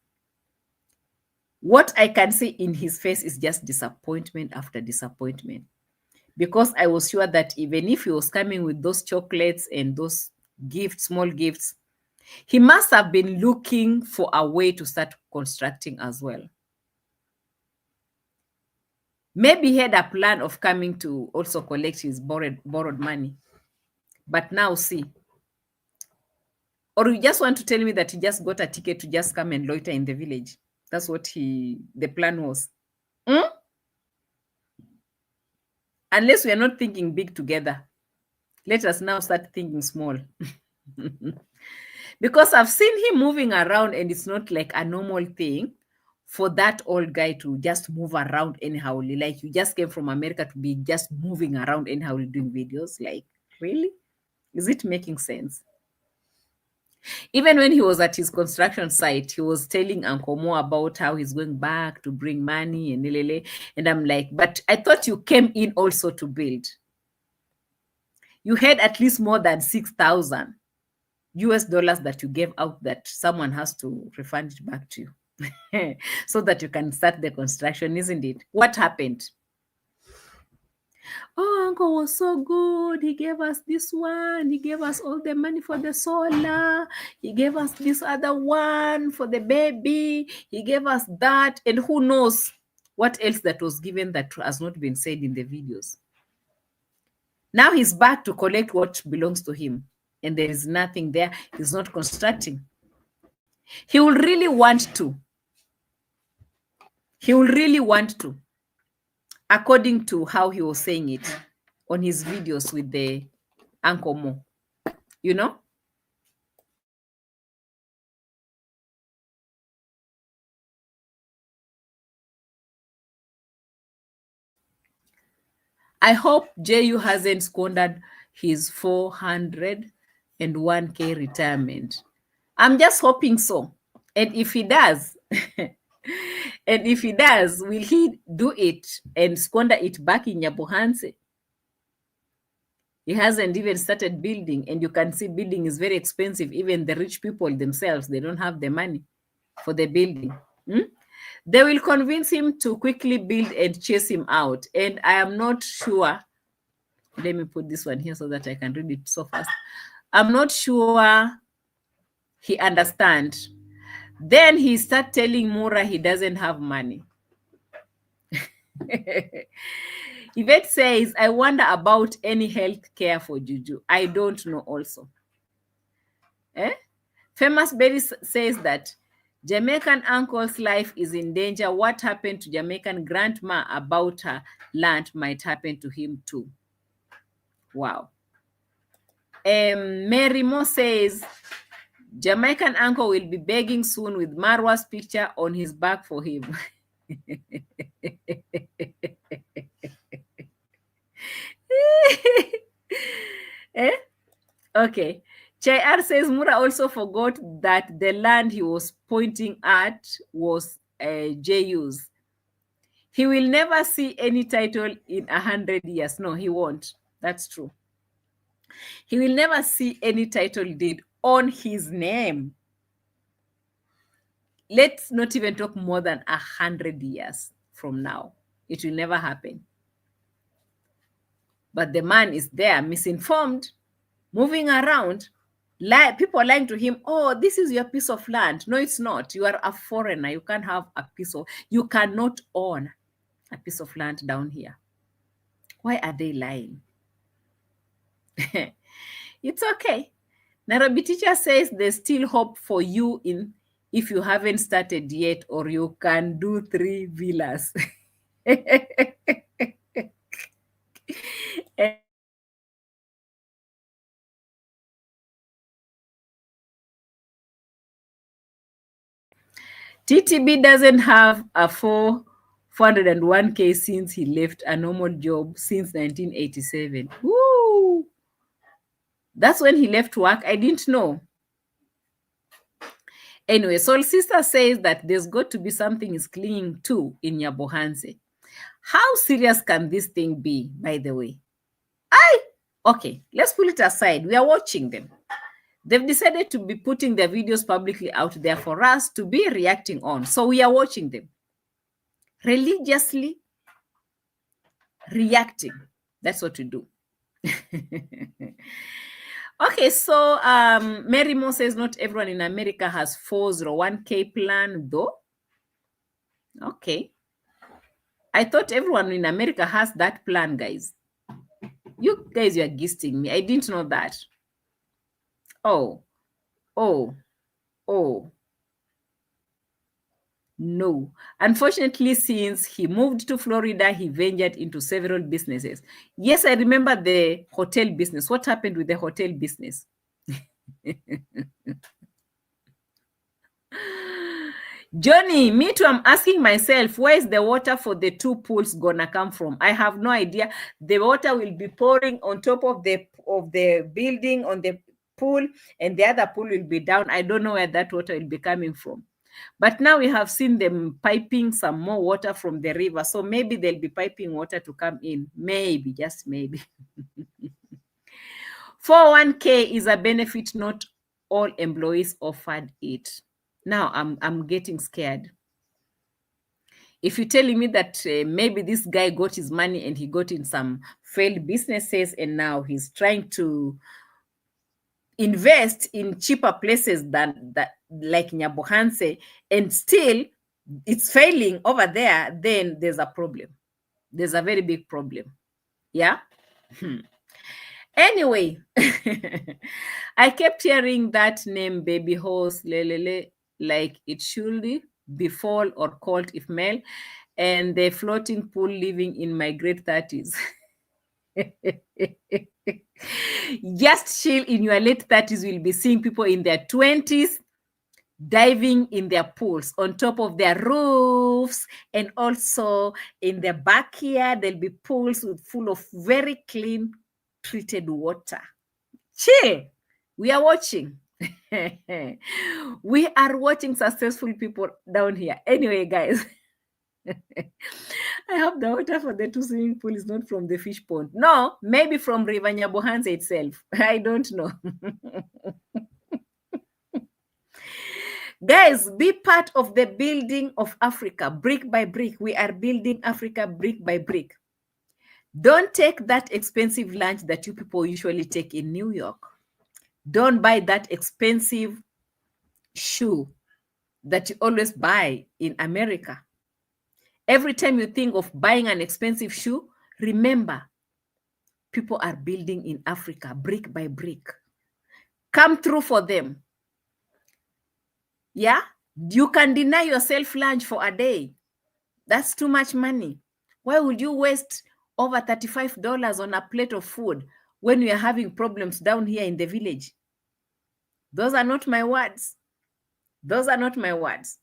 What I can see in his face is just disappointment after disappointment. Because I was sure that even if he was coming with those chocolates and those gifts, small gifts, he must have been looking for a way to start constructing as well. Maybe he had a plan of coming to also collect his borrowed money. But now see. Or you just want to tell me that he just got a ticket to just come and loiter in the village. That's what the plan was. Unless we are not thinking big together. Let us now start thinking small. Because I've seen him moving around and it's not like a normal thing for that old guy to just move around anyhow. Like you just came from America to be just moving around anyhow doing videos. Like, really? Is it making sense? Even when he was at his construction site, he was telling Uncle Mo about how he's going back to bring money and lele. And I'm like, but I thought you came in also to build. You had at least more than 6,000 US dollars that you gave out that someone has to refund it back to you so that you can start the construction, isn't it? What happened? Oh, Uncle was so good. He gave us this one. He gave us all the money for the solar. He gave us this other one for the baby. He gave us that. And who knows what else that was given that has not been said in the videos. Now he's back to collect what belongs to him. And there is nothing there. He's not constructing. He will really want to. He will really want to. According to how he was saying it on his videos with the Uncle Mo, you know? I hope JU hasn't squandered his 401k retirement. I'm just hoping so. And if he does, will he do it and squander it back in Nyabohanse? He hasn't even started building, and you can see building is very expensive. Even the rich people themselves, they don't have the money for the building. They will convince him to quickly build and chase him out. And I am not sure. Let me put this one here so that I can read it so fast. I'm not sure he understands. Then he start telling Mura he doesn't have money. Yvette says, I wonder about any health care for Juju. I don't know also. Famous Berry says that Jamaican uncle's life is in danger. What happened to Jamaican grandma about her land might happen to him too. Wow. Mary Mo says, Jamaican uncle will be begging soon with Marwa's picture on his back for him. Okay. Chayar says Mura also forgot that the land he was pointing at was JU's. He will never see any title in 100 years. No, he won't. That's true. He will never see any title deed on his name. Let's not even talk more than 100 years from now. It will never happen. But the man is there, misinformed, moving around, people lying to him, oh, this is your piece of land. No, it's not. You are a foreigner. You can't have a piece of, you cannot own a piece of land down here. Why are they lying? It's okay. Nairobi teacher says there's still hope for you if you haven't started yet, or you can do 3 villas. TTB doesn't have a 401k since he left a normal job since 1987. Woo! That's when he left work. I didn't know. Anyway, Soul Sister says that there's got to be something he's clinging to in Nyabohanse. How serious can this thing be, by the way? Okay, let's pull it aside. We are watching them. They've decided to be putting their videos publicly out there for us to be reacting on. So we are watching them. Religiously reacting. That's what we do. Okay, so Mary Mo says not everyone in America has 401k plan though. Okay. I thought everyone in America has that plan, guys. You guys, you are gisting me. I didn't know that. Oh. No. Unfortunately, since he moved to Florida, he ventured into several businesses. Yes, I remember the hotel business. What happened with the hotel business? Johnny, me too, I'm asking myself, where is the water for the 2 pools gonna come from? I have no idea. The water will be pouring on top of the building, on the pool, and the other pool will be down. I don't know where that water will be coming from. But now we have seen them piping some more water from the river. So maybe they'll be piping water to come in. Maybe, just maybe. 401k is a benefit not all employees offered it. Now I'm getting scared. If you're telling me that maybe this guy got his money and he got in some failed businesses and now he's trying to invest in cheaper places than that, like Nyabohanse, and still it's failing over there, then there's a problem. There's a very big problem. Yeah. Anyway, I kept hearing that name, baby horse, lelele, like it should be Foal or called if male, and the floating pool living in my great 30s. Just chill, in your late 30s, we'll be seeing people in their 20s diving in their pools on top of their roofs, and also in their backyard there'll be pools full of very clean treated water. Chill. We are watching. We are watching successful people down here. Anyway, guys, I hope the water for the 2 swimming pool is not from the fish pond. No, maybe from River Nyabohanse itself. I don't know. Guys, be part of the building of Africa, brick by brick. We are building Africa brick by brick. Don't take that expensive lunch that you people usually take in New York. Don't buy that expensive shoe that you always buy in America. Every time you think of buying an expensive shoe, remember, people are building in Africa brick by brick. Come through for them. Yeah, you can deny yourself lunch for a day. That's too much money. Why would you waste over $35 on a plate of food when we are having problems down here in the village? Those are not my words. Those are not my words.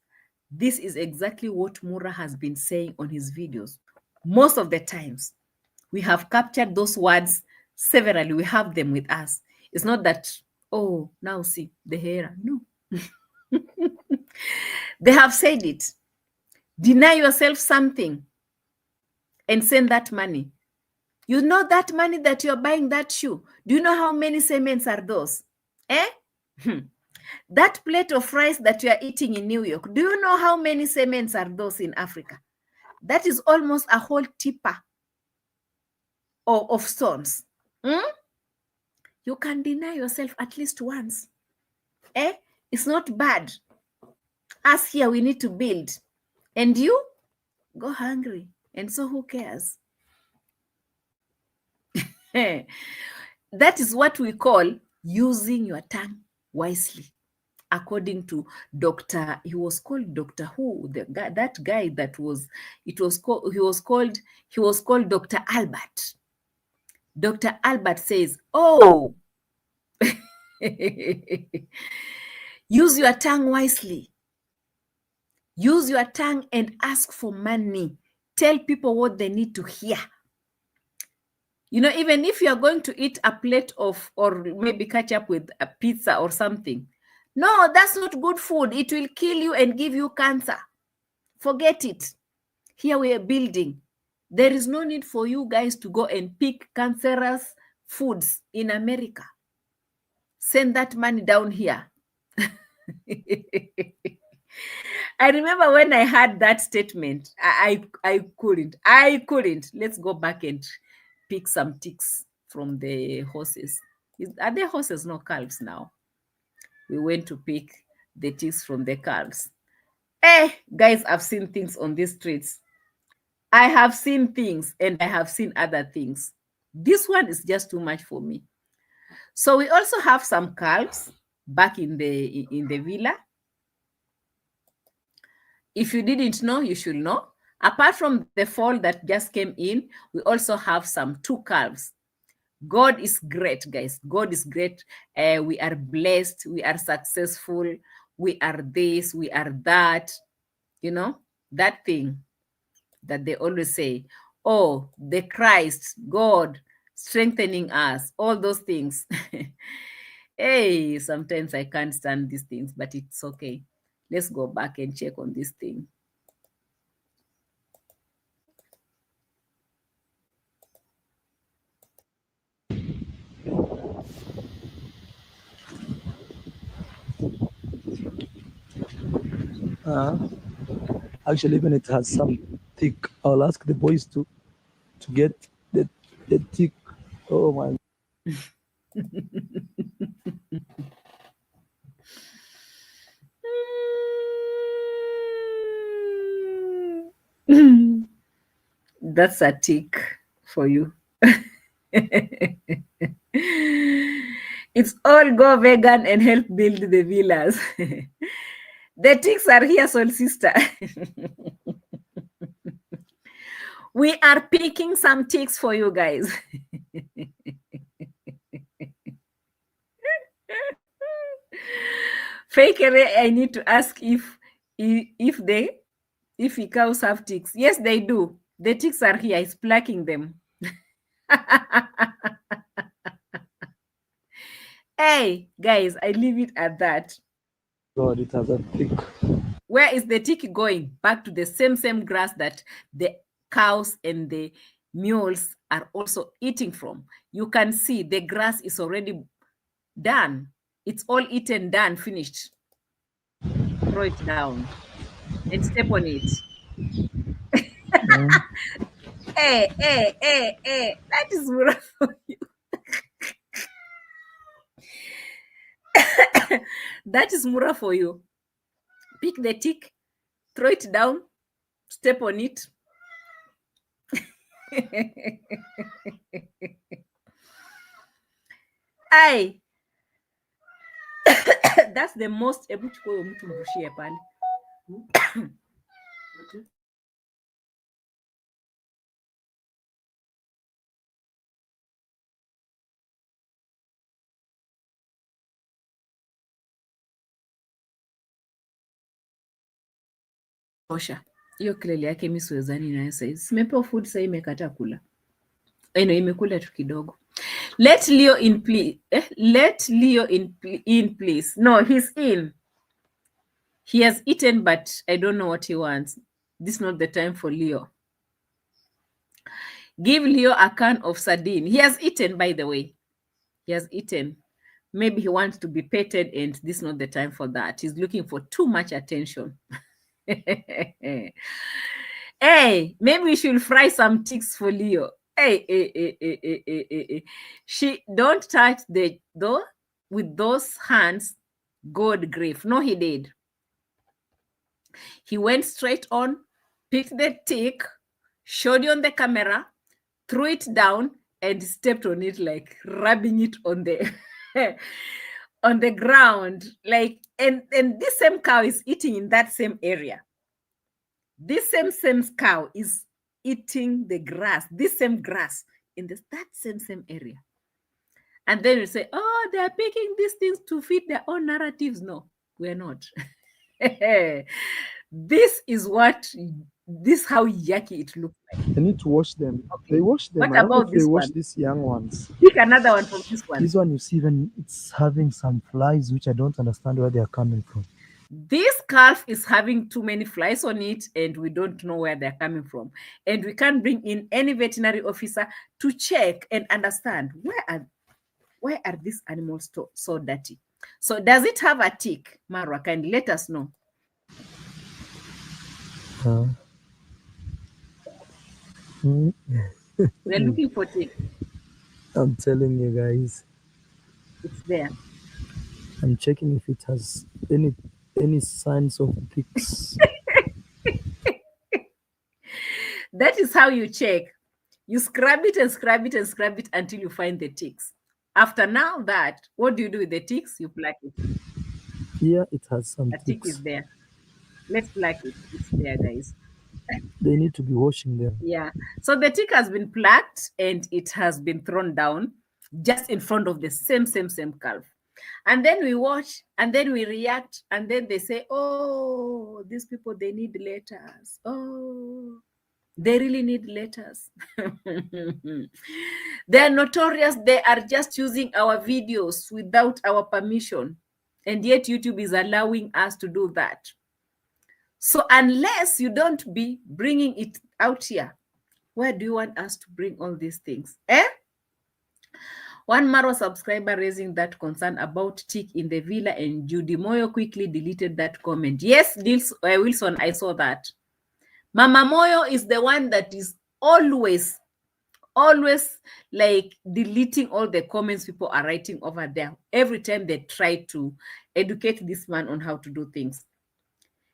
This is exactly what Mura has been saying on his videos. Most of the times, we have captured those words severally. We have them with us. It's not that, oh, now see, the hair. No. They have said it. Deny yourself something and send that money. You know that money that you're buying that shoe. Do you know how many cements are those? That plate of rice that you are eating in New York, do you know how many cements are those in Africa? That is almost a whole tipper of stones. You can deny yourself at least once. It's not bad. Us here, we need to build. And you go hungry. And so who cares? That is what we call using your tongue wisely. According to Dr. He was called Dr. Who, that guy that was, he was called Dr. Albert. Dr. Albert says, oh, use your tongue wisely. Use your tongue and ask for money. Tell people what they need to hear. You know, even if you're going to eat a plate of, or maybe catch up with a pizza or something, no, that's not good food. It will kill you and give you cancer. Forget it. Here we are building. There is no need for you guys to go and pick cancerous foods in America. Send that money down here. I remember when I had that statement, I couldn't. Let's go back and pick some ticks from the horses. Are there horses, no calves now? We went to pick the ticks from the calves. Guys, I've seen things on these streets. I have seen things and I have seen other things. This one is just too much for me. So we also have some calves back in the villa. If you didn't know, you should know. Apart from the foal that just came in, we also have some 2 calves. God is great, guys. God is great. We are blessed. We are successful. We are this. We are that. You know, that thing that they always say, oh, the Christ, God, strengthening us, all those things. Hey, sometimes I can't stand these things, but it's okay. Let's go back and check on this thing. Actually, even it has some thick. I'll ask the boys to get the thick. Oh my. That's a tick for you. It's all go vegan and help build the villas. The ticks are here, soul sister. We are picking some ticks for you guys. Fakere, I need to ask if cows have ticks. Yes, they do. The ticks are here. It's plucking them. Hey, guys, I leave it at that. God, it has a thick. Where is the tick going? Back to the same grass that the cows and the mules are also eating from. You can see the grass is already done. It's all eaten, done, finished. Throw it down and step on it. Hey, that is Mura for you. That is Mura for you. Pick the tick, throw it down, step on it. Aye. That's the most osha. Hiyo kelele yake mimi siwezani nayo sasa. Simepewa food sasa, imekataa kula. Imekula tu kidogo. Let Leo in please. Let Leo in please. No, he's in. He has eaten, but I don't know what he wants. This is not the time for Leo. Give Leo a can of sardine. He has eaten, by the way. He has eaten. Maybe he wants to be petted, and this is not the time for that. He's looking for too much attention. Hey, maybe we should fry some ticks for Leo. Hey. She don't touch the door with those hands. God grief. No, he did. He went straight on, picked the tick, showed you on the camera, threw it down, and stepped on it, like rubbing it on the on the ground. Like, and this same cow is eating in that same area. This same cow is eating the grass, this same grass in that same area. And then you say, oh, they're picking these things to fit their own narratives. No, we're not. This is how yucky it looks like. They need to wash them. Okay. They wash them. What about this they one? wash these young ones. Pick another one from this one. This one, you see, even it's having some flies, which I don't understand where they are coming from. This calf is having too many flies on it, and we don't know where they're coming from. And we can't bring in any veterinary officer to check and understand why are these animals so dirty. So does it have a tick? Marwa, can let us know. We're looking for tick. I'm telling you guys, It's there. I'm checking if it has any signs of ticks. That is how you check. You scrub it and scrub it and scrub it until you find the ticks. After now that, what do you do with the ticks? You pluck it. Here it has some A tick ticks. is there. Let's pluck it. It's there, guys. They need to be washing them. Yeah. So the tick has been plucked and it has been thrown down just in front of the same calf. And then we watch and then we react and then they say, oh, these people, they need letters. Oh, they really need letters. They are notorious. They are just using our videos without our permission. And yet YouTube is allowing us to do that. So unless you don't be bringing it out here, where do you want us to bring all these things? One Marwa subscriber raising that concern about tick in the villa, and Judy Moyo quickly deleted that comment. Yes, Wilson, I saw that. Mama Moyo is the one that is always like deleting all the comments people are writing over there every time they try to educate this man on how to do things.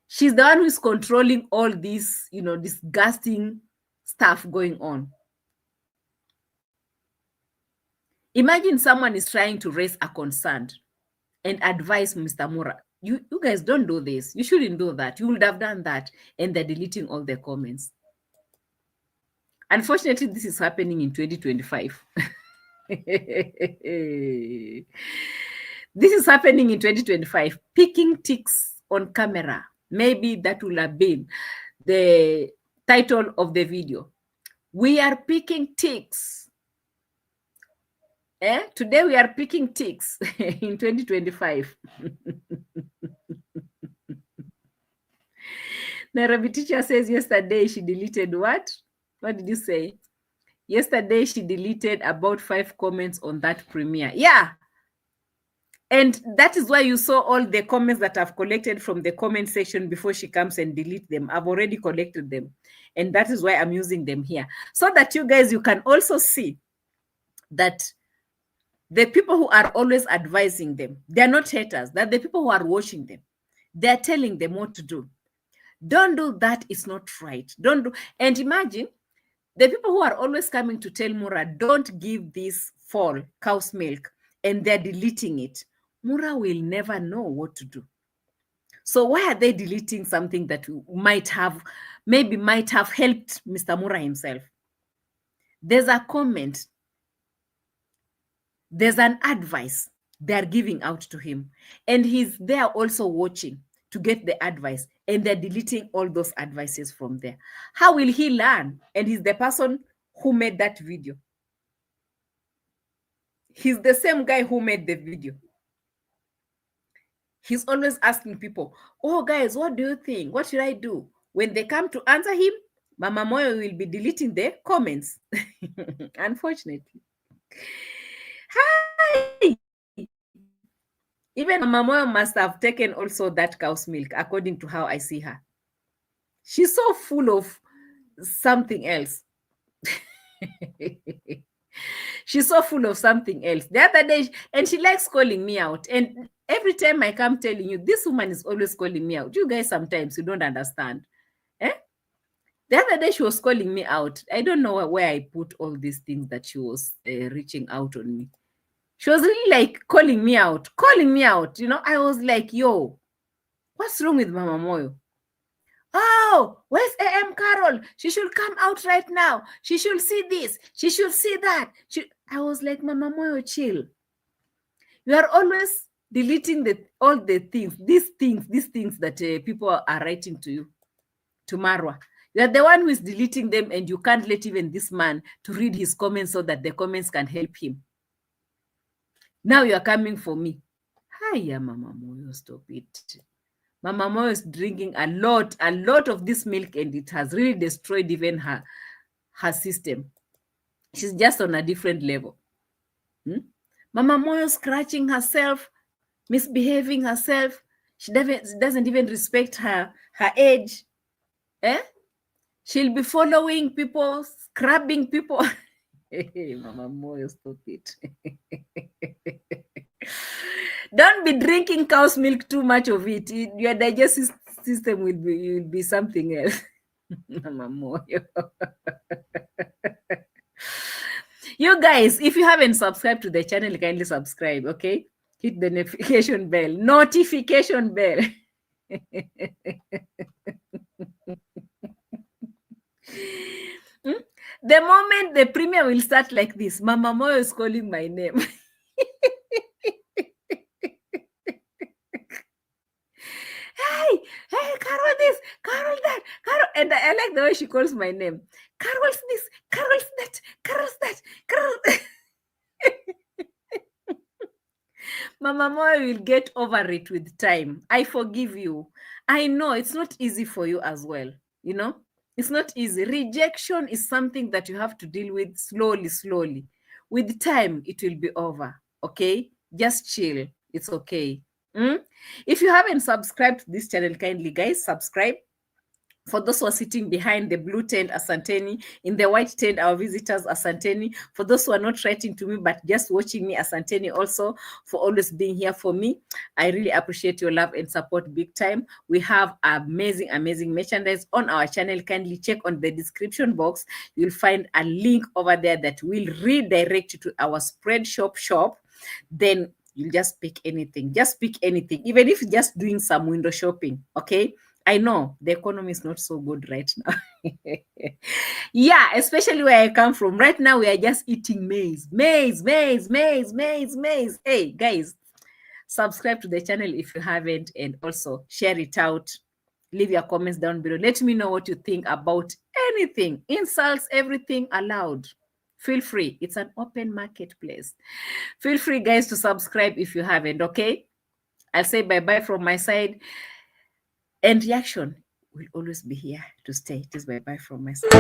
She's the one who's controlling all this, disgusting stuff going on. Imagine someone is trying to raise a concern and advise Mr. Mura. You guys don't do this. You shouldn't do that. You would have done that. And they're deleting all the comments. Unfortunately, this is happening in 2025. This is happening in 2025. Picking ticks on camera. Maybe that will have been the title of the video. We are picking ticks. Today we are picking ticks in 2025. Nairobi teacher says yesterday she deleted what? What did you say? Yesterday she deleted about 5 comments on that premiere. Yeah. And that is why you saw all the comments that I've collected from the comment section before she comes and delete them. I've already collected them. And that is why I'm using them here. So that you guys, you can also see that the people who are always advising them, they're not haters. They're the people who are watching them. They're telling them what to do. Don't do that. It's not right. Don't do. And imagine the people who are always coming to tell Mura, don't give this Foal cow's milk, and they're deleting it. Mura will never know what to do. So why are they deleting something that might have helped Mr. Mura himself? There's a comment. There's an advice they're giving out to him. And he's there also watching to get the advice. And they're deleting all those advices from there. How will he learn? And he's the person who made that video. He's the same guy who made the video. He's always asking people, oh, guys, what do you think? What should I do? When they come to answer him, Mama Moyo will be deleting the comments. Unfortunately. Hi! Even Mama Moyo must have taken also that cow's milk, according to how I see her. She's so full of something else. She's so full of something else. The other day, and she likes calling me out. And every time I come telling you, this woman is always calling me out. You guys, sometimes you don't understand. The other day, she was calling me out. I don't know where I put all these things that she was reaching out on me. She was really like calling me out. I was like, yo, what's wrong with Mama Moyo? Oh, where's A.M Qarol? She should come out right now. She should see this. She should see that. I was like, Mama Moyo, chill. You are always deleting all the things, these things that people are writing to you, to Marwa. You are the one who is deleting them, and you can't let even this man to read his comments so that the comments can help him. Now you are coming for me. Hiya, Mama Moyo, stop it. Mama Mo is drinking a lot of this milk, and it has really destroyed even her system. She's just on a different level. Mama Moyo scratching herself, misbehaving herself. She doesn't even respect her age. She'll be following people, scrubbing people. Hey, Mama Moyo, stop it. Don't be drinking cow's milk too much of it. Your digestive system will be something else. Mama Moyo. You guys, if you haven't subscribed to the channel, kindly subscribe, okay? Hit the notification bell. Notification bell. The moment the premiere will start like this, Mama Moyo is calling my name. Hey, Qarol this, Qarol that, Qarol, and I like the way she calls my name. Qarol's this, Qarol's that, Qarol's that, Qarol. Mama Moyo will get over it with time. I forgive you. I know it's not easy for you as well. You know, it's not easy. Rejection is something that you have to deal with slowly. With time, it will be over. Okay? Just chill. It's okay. If you haven't subscribed to this channel, kindly, guys, subscribe. For those who are sitting behind the blue tent, Asanteni. In the white tent, our visitors, Asanteni. For those who are not writing to me, but just watching me, Asanteni also, for always being here for me. I really appreciate your love and support big time. We have amazing merchandise on our channel. Kindly check on the description box. You'll find a link over there that will redirect you to our spread shop. Then you'll just pick anything. Just pick anything, even if you're just doing some window shopping, okay? I know the economy is not so good right now. Yeah, especially where I come from. Right now, we are just eating maize. Hey, guys, subscribe to the channel if you haven't, and also share it out. Leave your comments down below. Let me know what you think about anything. Insults, everything allowed. Feel free. It's an open marketplace. Feel free, guys, to subscribe if you haven't, okay? I'll say bye-bye from my side. And reaction will always be here to stay. It is bye-bye from my side.